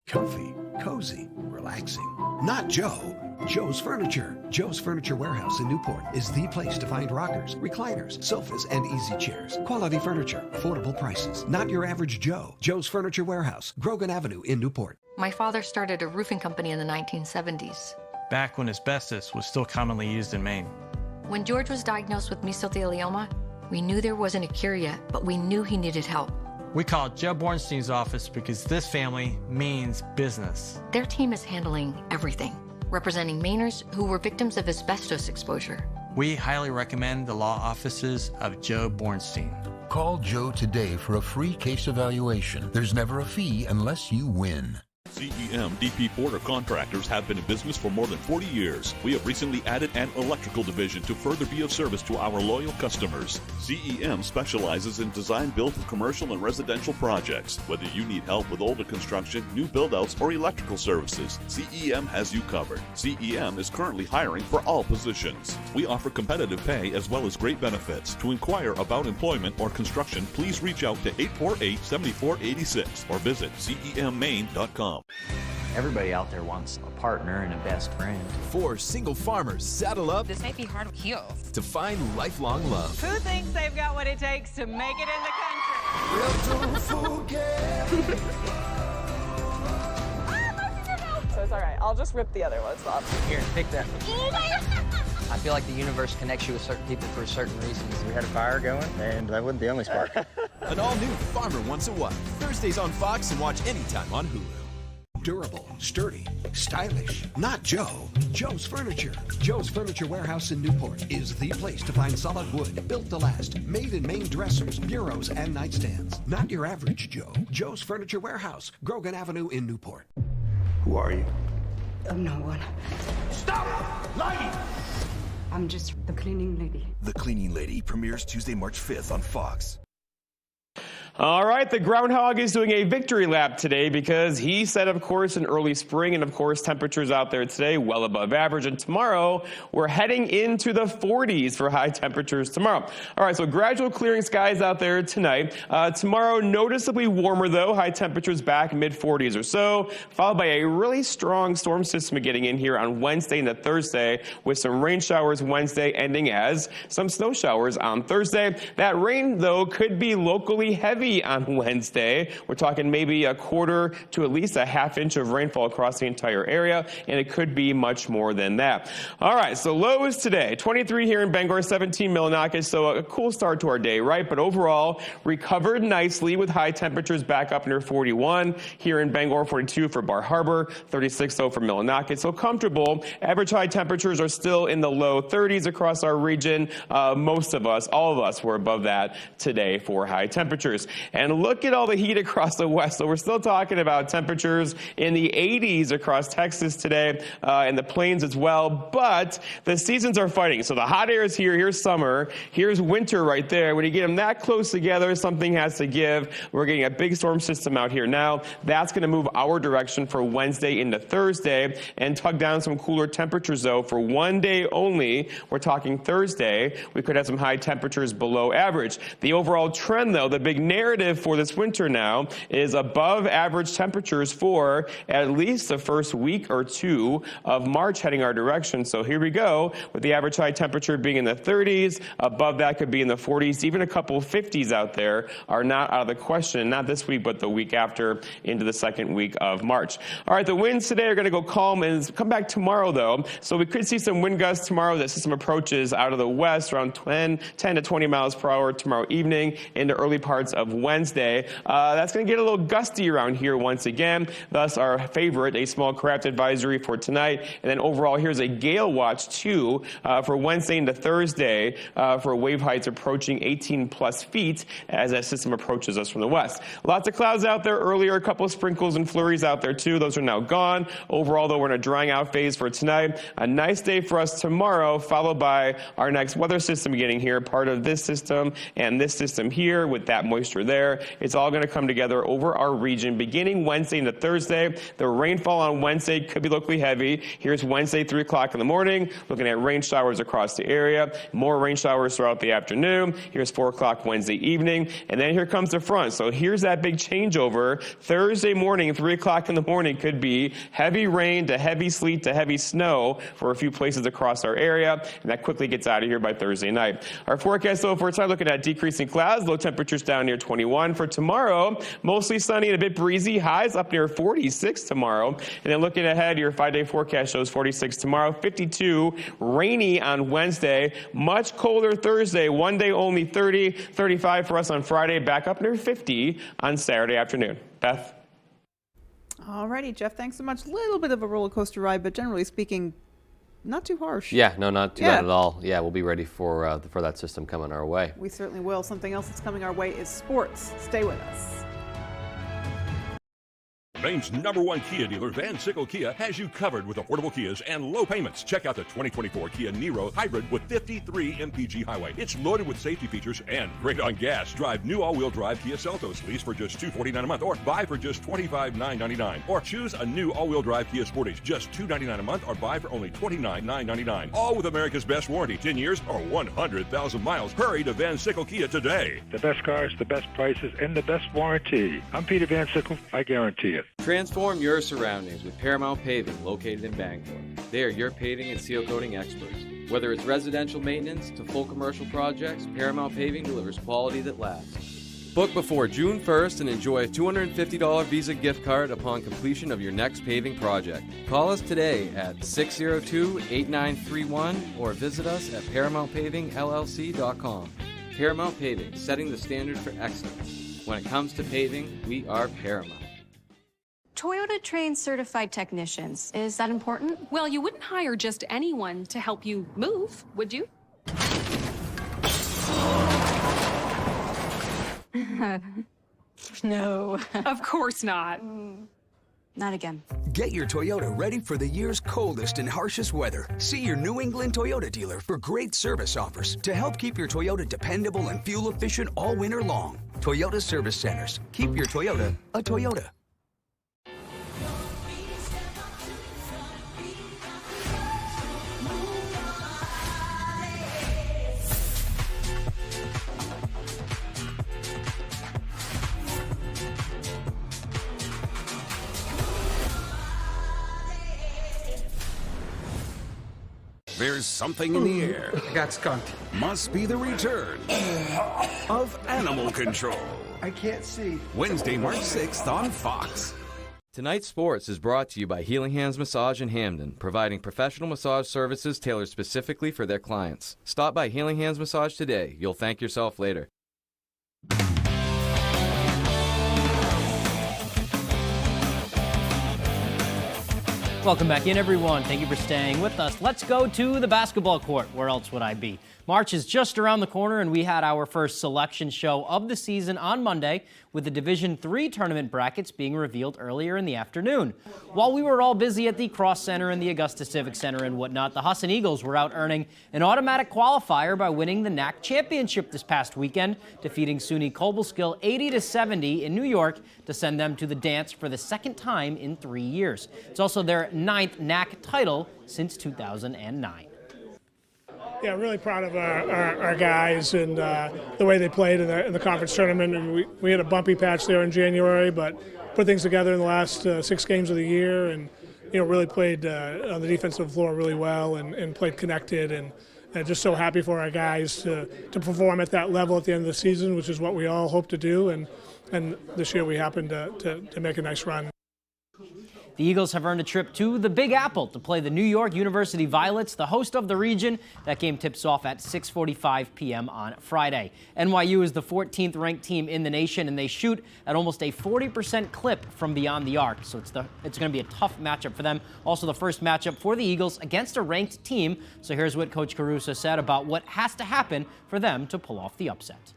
Speaker 12: Comfy, cozy, relaxing. Not Joe. Joe's Furniture. Joe's Furniture Warehouse in Newport is the place to find rockers, recliners, sofas, and easy chairs. Quality furniture, affordable prices. Not your average Joe. Joe's Furniture Warehouse, Grogan Avenue in Newport.
Speaker 13: My father started a roofing company in the 1970s.
Speaker 24: Back when asbestos was still commonly used in Maine.
Speaker 13: When George was diagnosed with mesothelioma, we knew there wasn't a cure yet, but we knew he needed help.
Speaker 24: We called Joe Bornstein's office because this family means business.
Speaker 13: Their team is handling everything, representing Mainers who were victims of asbestos exposure.
Speaker 24: We highly recommend the law offices of Joe Bornstein.
Speaker 15: Call Joe today for a free case evaluation. There's never a fee unless you win.
Speaker 25: CEM DP Porter Contractors have been in business for more than 40 years. We have recently added an electrical division to further be of service to our loyal customers. CEM specializes in design build for commercial and residential projects. Whether you need help with older construction, new build-outs, or electrical services, CEM has you covered. CEM is currently hiring for all positions. We offer competitive pay as well as great benefits. To inquire about employment or construction, please reach out to 848-7486 or visit CEMMaine.com.
Speaker 6: Everybody out there wants a partner and a best friend.
Speaker 7: 4 single farmers saddle up.
Speaker 14: This might be hard to heal.
Speaker 7: To find lifelong love.
Speaker 14: Who thinks they've got what it takes to make it in the country?
Speaker 31: So it's all right. I'll just rip the other ones off.
Speaker 6: Here, pick that. I feel like the universe connects you with certain people for certain reasons. We had a fire going, and that wasn't the only spark.
Speaker 7: An all-new Farmer Wants a Wife. Thursdays on Fox and watch anytime on Hulu.
Speaker 12: Durable, sturdy, stylish. Not Joe. Joe's Furniture. Joe's Furniture Warehouse in Newport is the place to find solid wood, built to last, made in Maine dressers, bureaus, and nightstands. Not your average Joe. Joe's Furniture Warehouse, Grogan Avenue in Newport.
Speaker 16: Who are you?
Speaker 31: I'm no one.
Speaker 16: Stop! Lying!
Speaker 31: I'm just the cleaning lady.
Speaker 7: The Cleaning Lady premieres Tuesday, March 5th on Fox.
Speaker 11: All right, the groundhog is doing a victory lap today because he said, of course, an early spring, and of course, temperatures out there today well above average. And tomorrow, we're heading into the 40s for high temperatures tomorrow. All right, so gradual clearing skies out there tonight. Tomorrow, noticeably warmer, though. High temperatures back mid-40s or so, followed by a really strong storm system getting in here on Wednesday into Thursday with some rain showers Wednesday ending as some snow showers on Thursday. That rain, though, could be locally heavy on Wednesday. We're talking maybe a quarter to at least a half inch of rainfall across the entire area, and it could be much more than that. All right, so lows today, 23 here in Bangor, 17 Millinocket, so a cool start to our day, right? But overall, recovered nicely with high temperatures back up near 41 here in Bangor, 42 for Bar Harbor, 36 though for Millinocket, so comfortable. Average high temperatures are still in the low 30s across our region. Most of us, all of us, were above that today for high temperatures. And look at all the heat across the west. So we're still talking about temperatures in the 80s across Texas today, and the plains as well. But the seasons are fighting. So the hot air is here. Here's summer. Here's winter right there. When you get them that close together, something has to give. We're getting a big storm system out here now. That's going to move our direction for Wednesday into Thursday and tug down some cooler temperatures, though, for one day only. We're talking Thursday. We could have some high temperatures below average. The overall trend, though, the big narrative for this winter now is above average temperatures for at least the first week or two of March heading our direction. So here we go with the average high temperature being in the 30s. Above that could be in the 40s. Even a couple of 50s out there are not out of the question, not this week, but the week after into the second week of March. All right, the winds today are going to go calm and come back tomorrow, though. So we could see some wind gusts tomorrow. That system approaches out of the west around 10 to 20 miles per hour tomorrow evening into early parts of Wednesday. That's going to get a little gusty around here once again. Thus, our favorite, a small craft advisory for tonight. And then overall, here's a gale watch, too, for Wednesday into Thursday for wave heights approaching 18 plus feet as that system approaches us from the west. Lots of clouds out there earlier, a couple of sprinkles and flurries out there, too. Those are now gone. Overall, though, we're in a drying out phase for tonight. A nice day for us tomorrow, followed by our next weather system getting here, part of this system and this system here with that moisture there. It's all going to come together over our region beginning Wednesday into Thursday. The rainfall on Wednesday could be locally heavy. Here's Wednesday, 3 o'clock in the morning, looking at rain showers across the area. More rain showers throughout the afternoon. Here's 4 o'clock Wednesday evening. And then here comes the front. So here's that big changeover. Thursday morning, 3 o'clock in the morning, could be heavy rain to heavy sleet to heavy snow for a few places across our area. And that quickly gets out of here by Thursday night. Our forecast, though, for tonight, looking at decreasing clouds, low temperatures down near 21. For tomorrow, mostly sunny and a bit breezy. Highs up near 46 tomorrow. And then looking ahead, your 5-day forecast shows 46 tomorrow, 52, rainy on Wednesday, much colder Thursday, one day only 30, 35 for us on Friday, back up near 50 on Saturday afternoon. Beth?
Speaker 1: All righty, Jeff, thanks so much. Little bit of a roller coaster ride, but generally speaking, not too harsh.
Speaker 2: Yeah, no, not too bad at all. Yeah, we'll be ready for that system coming our way.
Speaker 1: We certainly will. Something else that's coming our way is sports. Stay with us.
Speaker 25: Maine's #1 Kia dealer, Van Sickle Kia, has you covered with affordable Kias and low payments. Check out the 2024 Kia Niro Hybrid with 53 mpg highway. It's loaded with safety features and great on gas. Drive new all-wheel drive Kia Seltos, lease for just $249 a month, or buy for just $25,999. Or choose a new all-wheel drive Kia Sportage, just $299 a month, or buy for only $29,999. All with America's best warranty, 10 years or 100,000 miles. Hurry to Van Sickle Kia today.
Speaker 17: The best cars, the best prices, and the best warranty. I'm Peter Van Sickle. I guarantee it.
Speaker 5: Transform your surroundings with Paramount Paving, located in Bangor. They are your paving and seal coating experts. Whether it's residential maintenance to full commercial projects, Paramount Paving delivers quality that lasts. Book before June 1st and enjoy a $250 Visa gift card upon completion of your next paving project. Call us today at 602-8931 or visit us at ParamountPavingLLC.com. Paramount Paving, setting the standard for excellence. When it comes to paving, we are Paramount.
Speaker 17: Toyota trains certified technicians. Is that important?
Speaker 18: Well, you wouldn't hire just anyone to help you move, would you?
Speaker 17: No.
Speaker 18: Of course not.
Speaker 17: Not again.
Speaker 27: Get your Toyota ready for the year's coldest and harshest weather. See your New England Toyota dealer for great service offers to help keep your Toyota dependable and fuel efficient all winter long. Toyota Service Centers. Keep your Toyota a Toyota.
Speaker 19: There's something in the air.
Speaker 16: I got skunked.
Speaker 19: Must be the return of Animal Control.
Speaker 16: I can't see.
Speaker 19: Wednesday, March 6th on Fox.
Speaker 5: Tonight's Sports is brought to you by Healing Hands Massage in Hamden, providing professional massage services tailored specifically for their clients. Stop by Healing Hands Massage today. You'll thank yourself later.
Speaker 20: Welcome back in, everyone. Thank you for staying with us. Let's go to the basketball court. Where else would I be? March is just around the corner, and we had our first selection show of the season on Monday, with the Division III tournament brackets being revealed earlier in the afternoon. While we were all busy at the Cross Center and the Augusta Civic Center and whatnot, the Husson Eagles were out earning an automatic qualifier by winning the NAC championship this past weekend, defeating SUNY Cobleskill 80-70 in New York to send them to the dance for the second time in 3 years. It's also their 9th NAC title since 2009.
Speaker 21: Yeah, really proud of our guys and the way they played in the conference tournament. And we had a bumpy patch there in January, but put things together in the last 6 games of the year, and really played on the defensive floor really well and played connected. And just so happy for our guys to perform at that level at the end of the season, which is what we all hope to do. And this year we happened to make a nice run.
Speaker 20: The Eagles have earned a trip to the Big Apple to play the New York University Violets, the host of the region. That game tips off at 6:45 p.m. on Friday. NYU is the 14th ranked team in the nation, and they shoot at almost a 40% clip from beyond the arc. So it's going to be a tough matchup for them. Also the first matchup for the Eagles against a ranked team. So here's what Coach Caruso said about what has to happen for them to pull off the upset.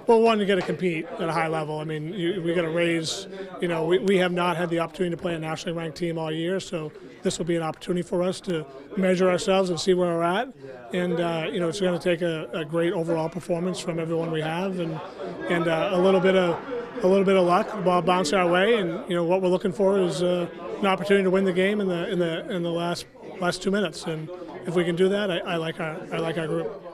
Speaker 21: Well, one, you got to compete at a high level. I mean, we got to raise, we have not had the opportunity to play a nationally ranked team all year, so this will be an opportunity for us to measure ourselves and see where we're at. And, it's going to take a great overall performance from everyone we have and a little bit of luck, the ball bounce our way. And, what we're looking for is an opportunity to win the game in the last 2 minutes. And if we can do that, I like our group.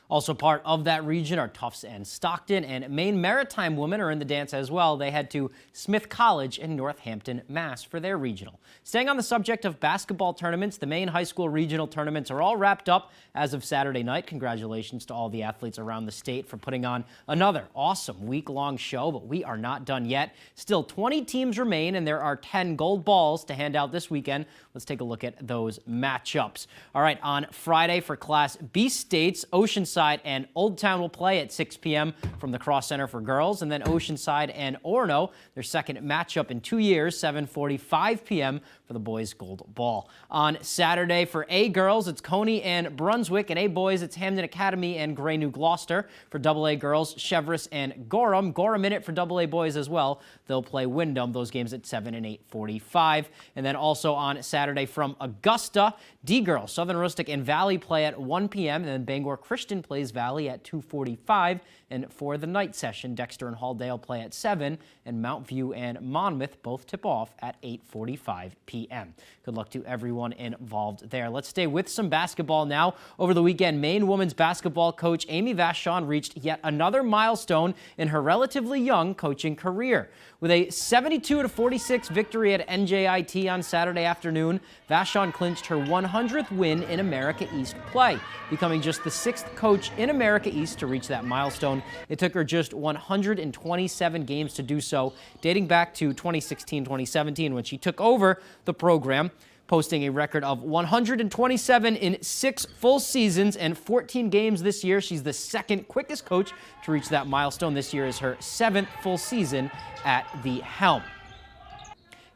Speaker 20: Also part of that region are Tufts and Stockton, and Maine Maritime women are in the dance as well. They head to Smith College in Northampton, Mass. for their regional. Staying on the subject of basketball tournaments, the Maine high school regional tournaments are all wrapped up as of Saturday night. Congratulations to all the athletes around the state for putting on another awesome week-long show, but we are not done yet. Still 20 teams remain, and there are 10 gold balls to hand out this weekend. Let's take a look at those matchups. All right, on Friday for Class B states, Oceanside and Old Town will play at 6 p.m. from the Cross Center for girls, and then Oceanside and Orono, their second matchup in 2 years, 7:45 p.m. for the boys' gold ball. On Saturday for A girls, it's Coney and Brunswick, and A boys, it's Hamden Academy and Gray New Gloucester. For AA girls, Cheverus and Gorham. Gorham in it for AA boys as well. They'll play Wyndham, those games at 7 and 8:45. And then also on Saturday from Augusta, D girls, Southern Rustic and Valley play at 1 p.m. and then Bangor Christian plays Valley at 2:45. And for the night session, Dexter and Halldale play at 7, and Mount View and Monmouth both tip off at 8:45 p.m. Good luck to everyone involved there. Let's stay with some basketball now. Over the weekend, Maine women's basketball coach Amy Vachon reached yet another milestone in her relatively young coaching career. With a 72-46 victory at NJIT on Saturday afternoon, Vashon clinched her 100th win in America East play, becoming just the 6th coach in America East to reach that milestone. It took her just 127 games to do so, dating back to 2016-2017 when she took over the program, posting a record of 127 in 6 full seasons and 14 games this year. She's the second quickest coach to reach that milestone. This year is her 7th full season at the helm.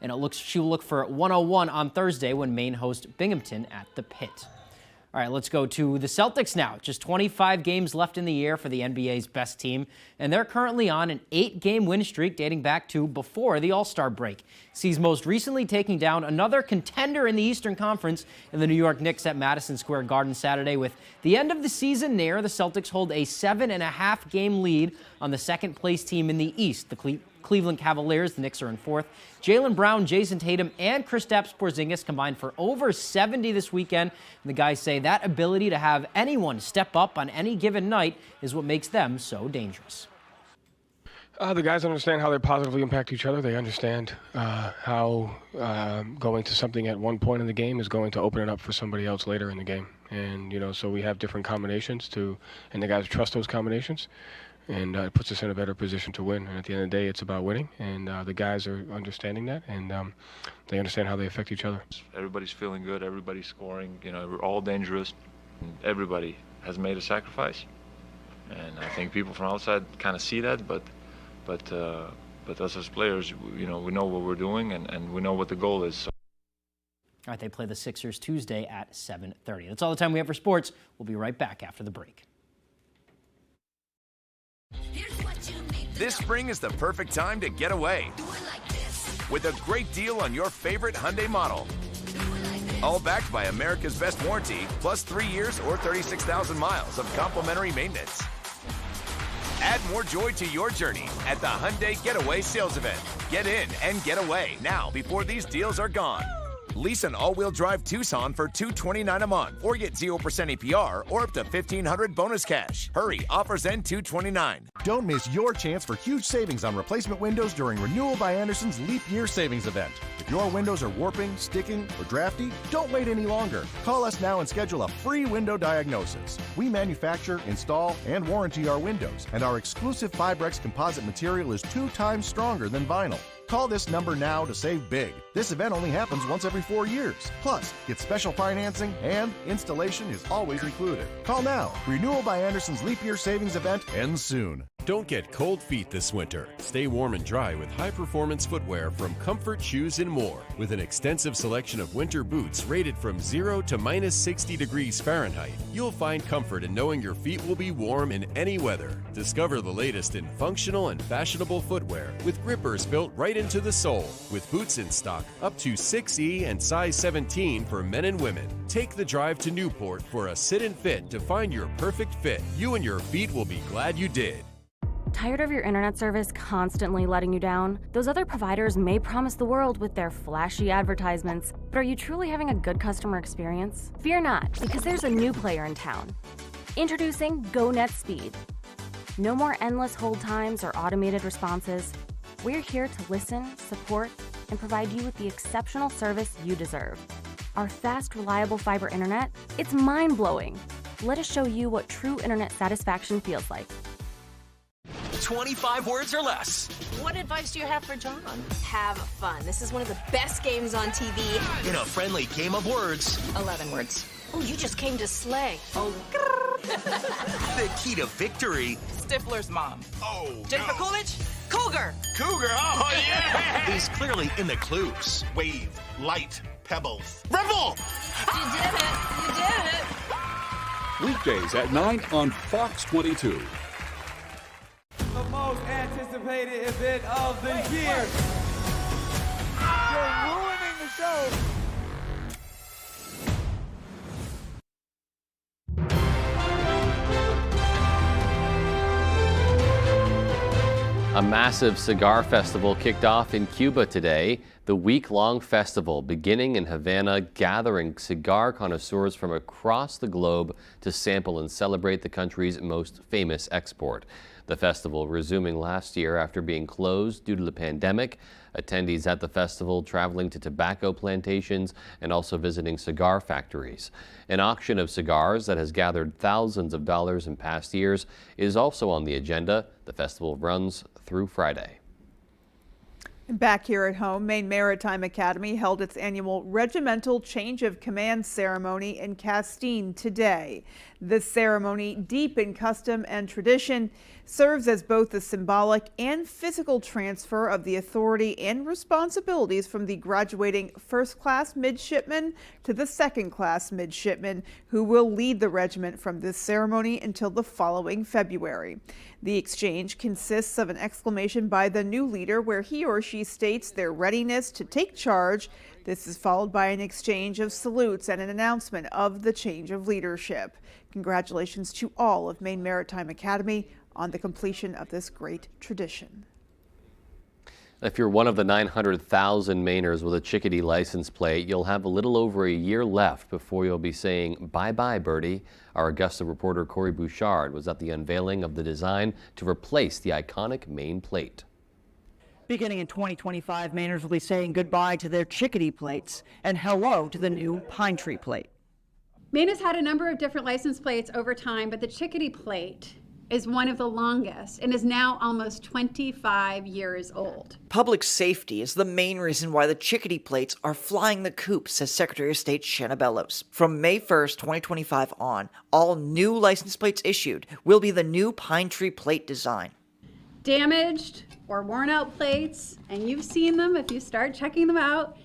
Speaker 20: And she will look for 101 on Thursday when Maine hosts Binghamton at the Pit. All right, let's go to the Celtics now. Just 25 games left in the year for the NBA's best team, and they're currently on an 8-game win streak dating back to before the All-Star break. Sees most recently taking down another contender in the Eastern Conference in the New York Knicks at Madison Square Garden Saturday. With the end of the season near, the Celtics hold a 7.5-game lead on the second-place team in the East, the Cleveland Cavaliers. The Knicks are in 4th. Jaylen Brown, Jason Tatum, and Kristaps Porzingis combined for over 70 this weekend. And the guys say that ability to have anyone step up on any given night is what makes them so dangerous.
Speaker 3: The guys understand how they positively impact each other. They understand how going to something at one point in the game is going to open it up for somebody else later in the game. And, so we have different combinations and the guys trust those combinations. And it puts us in a better position to win. And at the end of the day, it's about winning. And the guys are understanding that, and they understand how they affect each other.
Speaker 4: Everybody's feeling good. Everybody's scoring. We're all dangerous. Everybody has made a sacrifice. And I think people from outside kind of see that, but us as players, we know what we're doing, and we know what the goal is. So.
Speaker 20: All right, they play the Sixers Tuesday at 7:30. That's all the time we have for sports. We'll be right back after the break.
Speaker 7: This spring is the perfect time to get away with a great deal on your favorite Hyundai model. All backed by America's best warranty, plus 3 years or 36,000 miles of complimentary maintenance. Add more joy to your journey at the Hyundai Getaway Sales Event. Get in and get away now before these deals are gone. Lease an all-wheel drive Tucson for $229 a month, or get 0% APR or up to $1,500 bonus cash. Hurry, offers end $229.
Speaker 8: Don't miss your chance for huge savings on replacement windows during Renewal by Anderson's Leap Year Savings Event. If your windows are warping, sticking, or drafty, don't wait any longer. Call us now and schedule a free window diagnosis. We manufacture, install, and warranty our windows, and our exclusive Fibrex composite material is 2 times stronger than vinyl. Call this number now to save big. This event only happens once every 4 years. Plus, get special financing and installation is always included. Call now. Renewal by Anderson's Leap Year Savings Event ends soon.
Speaker 19: Don't get cold feet this winter. Stay warm and dry with high-performance footwear from Comfort Shoes and More. With an extensive selection of winter boots rated from 0 to minus 60 degrees Fahrenheit, you'll find comfort in knowing your feet will be warm in any weather. Discover the latest in functional and fashionable footwear with grippers built right into the sole. With boots in stock up to 6E and size 17 for men and women. Take the drive to Newport for a sit and fit to find your perfect fit. You and your feet will be glad you did.
Speaker 9: Tired of your internet service constantly letting you down? Those other providers may promise the world with their flashy advertisements, but are you truly having a good customer experience? Fear not, because there's a new player in town. Introducing GoNet Speed. No more endless hold times or automated responses. We're here to listen, support, and provide you with the exceptional service you deserve. Our fast, reliable fiber internet, it's mind-blowing. Let us show you what true internet satisfaction feels like.
Speaker 7: 25 words or less.
Speaker 10: What advice do you have for John? Have fun. This is one of the best games on TV.
Speaker 7: In a friendly game of words.
Speaker 10: 11 words. Oh, you just came to slay. Oh.
Speaker 7: The key to victory.
Speaker 10: Stifler's mom.
Speaker 7: Oh,
Speaker 10: Jennifer
Speaker 7: no.
Speaker 10: Coolidge? Cougar.
Speaker 7: Cougar, oh yeah! Is clearly in the clues. Wave, light, pebbles. Rebel!
Speaker 10: You did it. You did it.
Speaker 25: Weekdays at 9 on Fox 22.
Speaker 22: The most anticipated event of the year. You're ruining the show.
Speaker 2: A massive cigar festival kicked off in Cuba today. The week-long festival, beginning in Havana, gathering cigar connoisseurs from across the globe to sample and celebrate the country's most famous export. The festival resuming last year after being closed due to the pandemic. Attendees at the festival traveling to tobacco plantations and also visiting cigar factories. An auction of cigars that has gathered thousands of dollars in past years is also on the agenda. The festival runs through Friday.
Speaker 1: Back here at home, Maine Maritime Academy held its annual regimental change of command ceremony in Castine today. The ceremony, deep in custom and tradition, serves as both the symbolic and physical transfer of the authority and responsibilities from the graduating first-class midshipman to the second-class midshipman, who will lead the regiment from this ceremony until the following February. The exchange consists of an exclamation by the new leader where he or she states their readiness to take charge. This is followed by an exchange of salutes and an announcement of the change of leadership. Congratulations to all of Maine Maritime Academy on the completion of this great tradition.
Speaker 2: If you're one of the 900,000 Mainers with a Chickadee license plate, you'll have a little over a year left before you'll be saying bye-bye, Birdie. Our Augusta reporter Corey Bouchard was at the unveiling of the design to replace the iconic Maine plate.
Speaker 6: Beginning in 2025, Mainers will be saying goodbye to their Chickadee plates and hello to the new Pine Tree plate.
Speaker 12: Maine has had a number of different license plates over time, but the Chickadee plate is one of the longest and is now almost 25 years old.
Speaker 13: Public safety is the main reason why the Chickadee plates are flying the coop, says Secretary of State Shanna Bellows. From May 1st, 2025 on, all new license plates issued will be the new Pine Tree plate design.
Speaker 12: Damaged or worn out plates, and you've seen them if you start checking them out,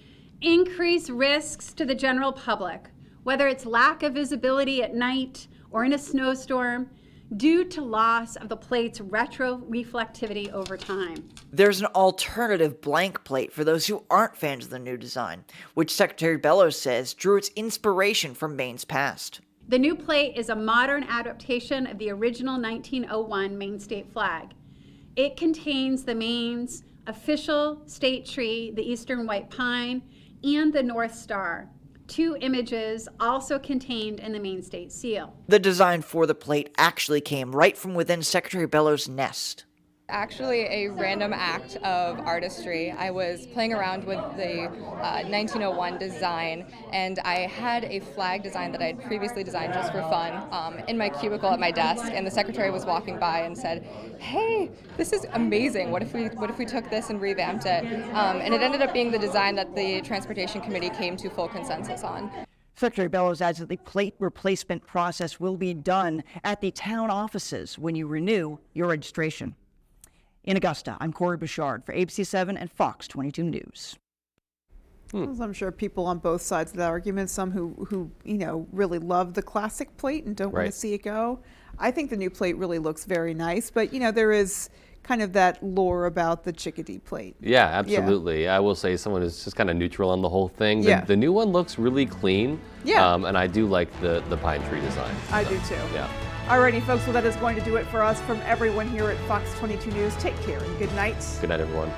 Speaker 12: increase risks to the general public, whether it's lack of visibility at night or in a snowstorm, due to loss of the plate's retroreflectivity over time.
Speaker 13: There's an alternative blank plate for those who aren't fans of the new design, which Secretary Bellows says drew its inspiration from Maine's past.
Speaker 12: The new plate is a modern adaptation of the original 1901 Maine state flag. It contains the Maine's official state tree, the eastern white pine, and the North Star, two images also contained in the Maine state seal.
Speaker 13: The design for the plate actually came right from within Secretary Bellows' nest.
Speaker 14: Actually a random act of artistry. I was playing around with the 1901 design, and I had a flag design that I had previously designed just for fun in my cubicle at my desk, and the secretary was walking by and said, "Hey, this is amazing. What if we took this and revamped it?" And it ended up being the design that the Transportation Committee came to full consensus on.
Speaker 6: Secretary Bellows adds that the plate replacement process will be done at the town offices when you renew your registration. In Augusta, I'm Corey Bouchard for ABC 7 and Fox 22 News.
Speaker 1: I'm sure people on both sides of that argument, some who really love the classic plate and don't want to see it go. I think the new plate really looks very nice, but there is kind of that lore about the Chickadee plate.
Speaker 2: Yeah, absolutely. Yeah. I will say someone is just kind of neutral on the whole thing. The new one looks really clean. Yeah. And I do like the pine tree design.
Speaker 1: I do too.
Speaker 2: Yeah.
Speaker 1: Alrighty, folks, well, that is going to do it for us. From everyone here at Fox 22 News, take care and good night.
Speaker 2: Good night, everyone.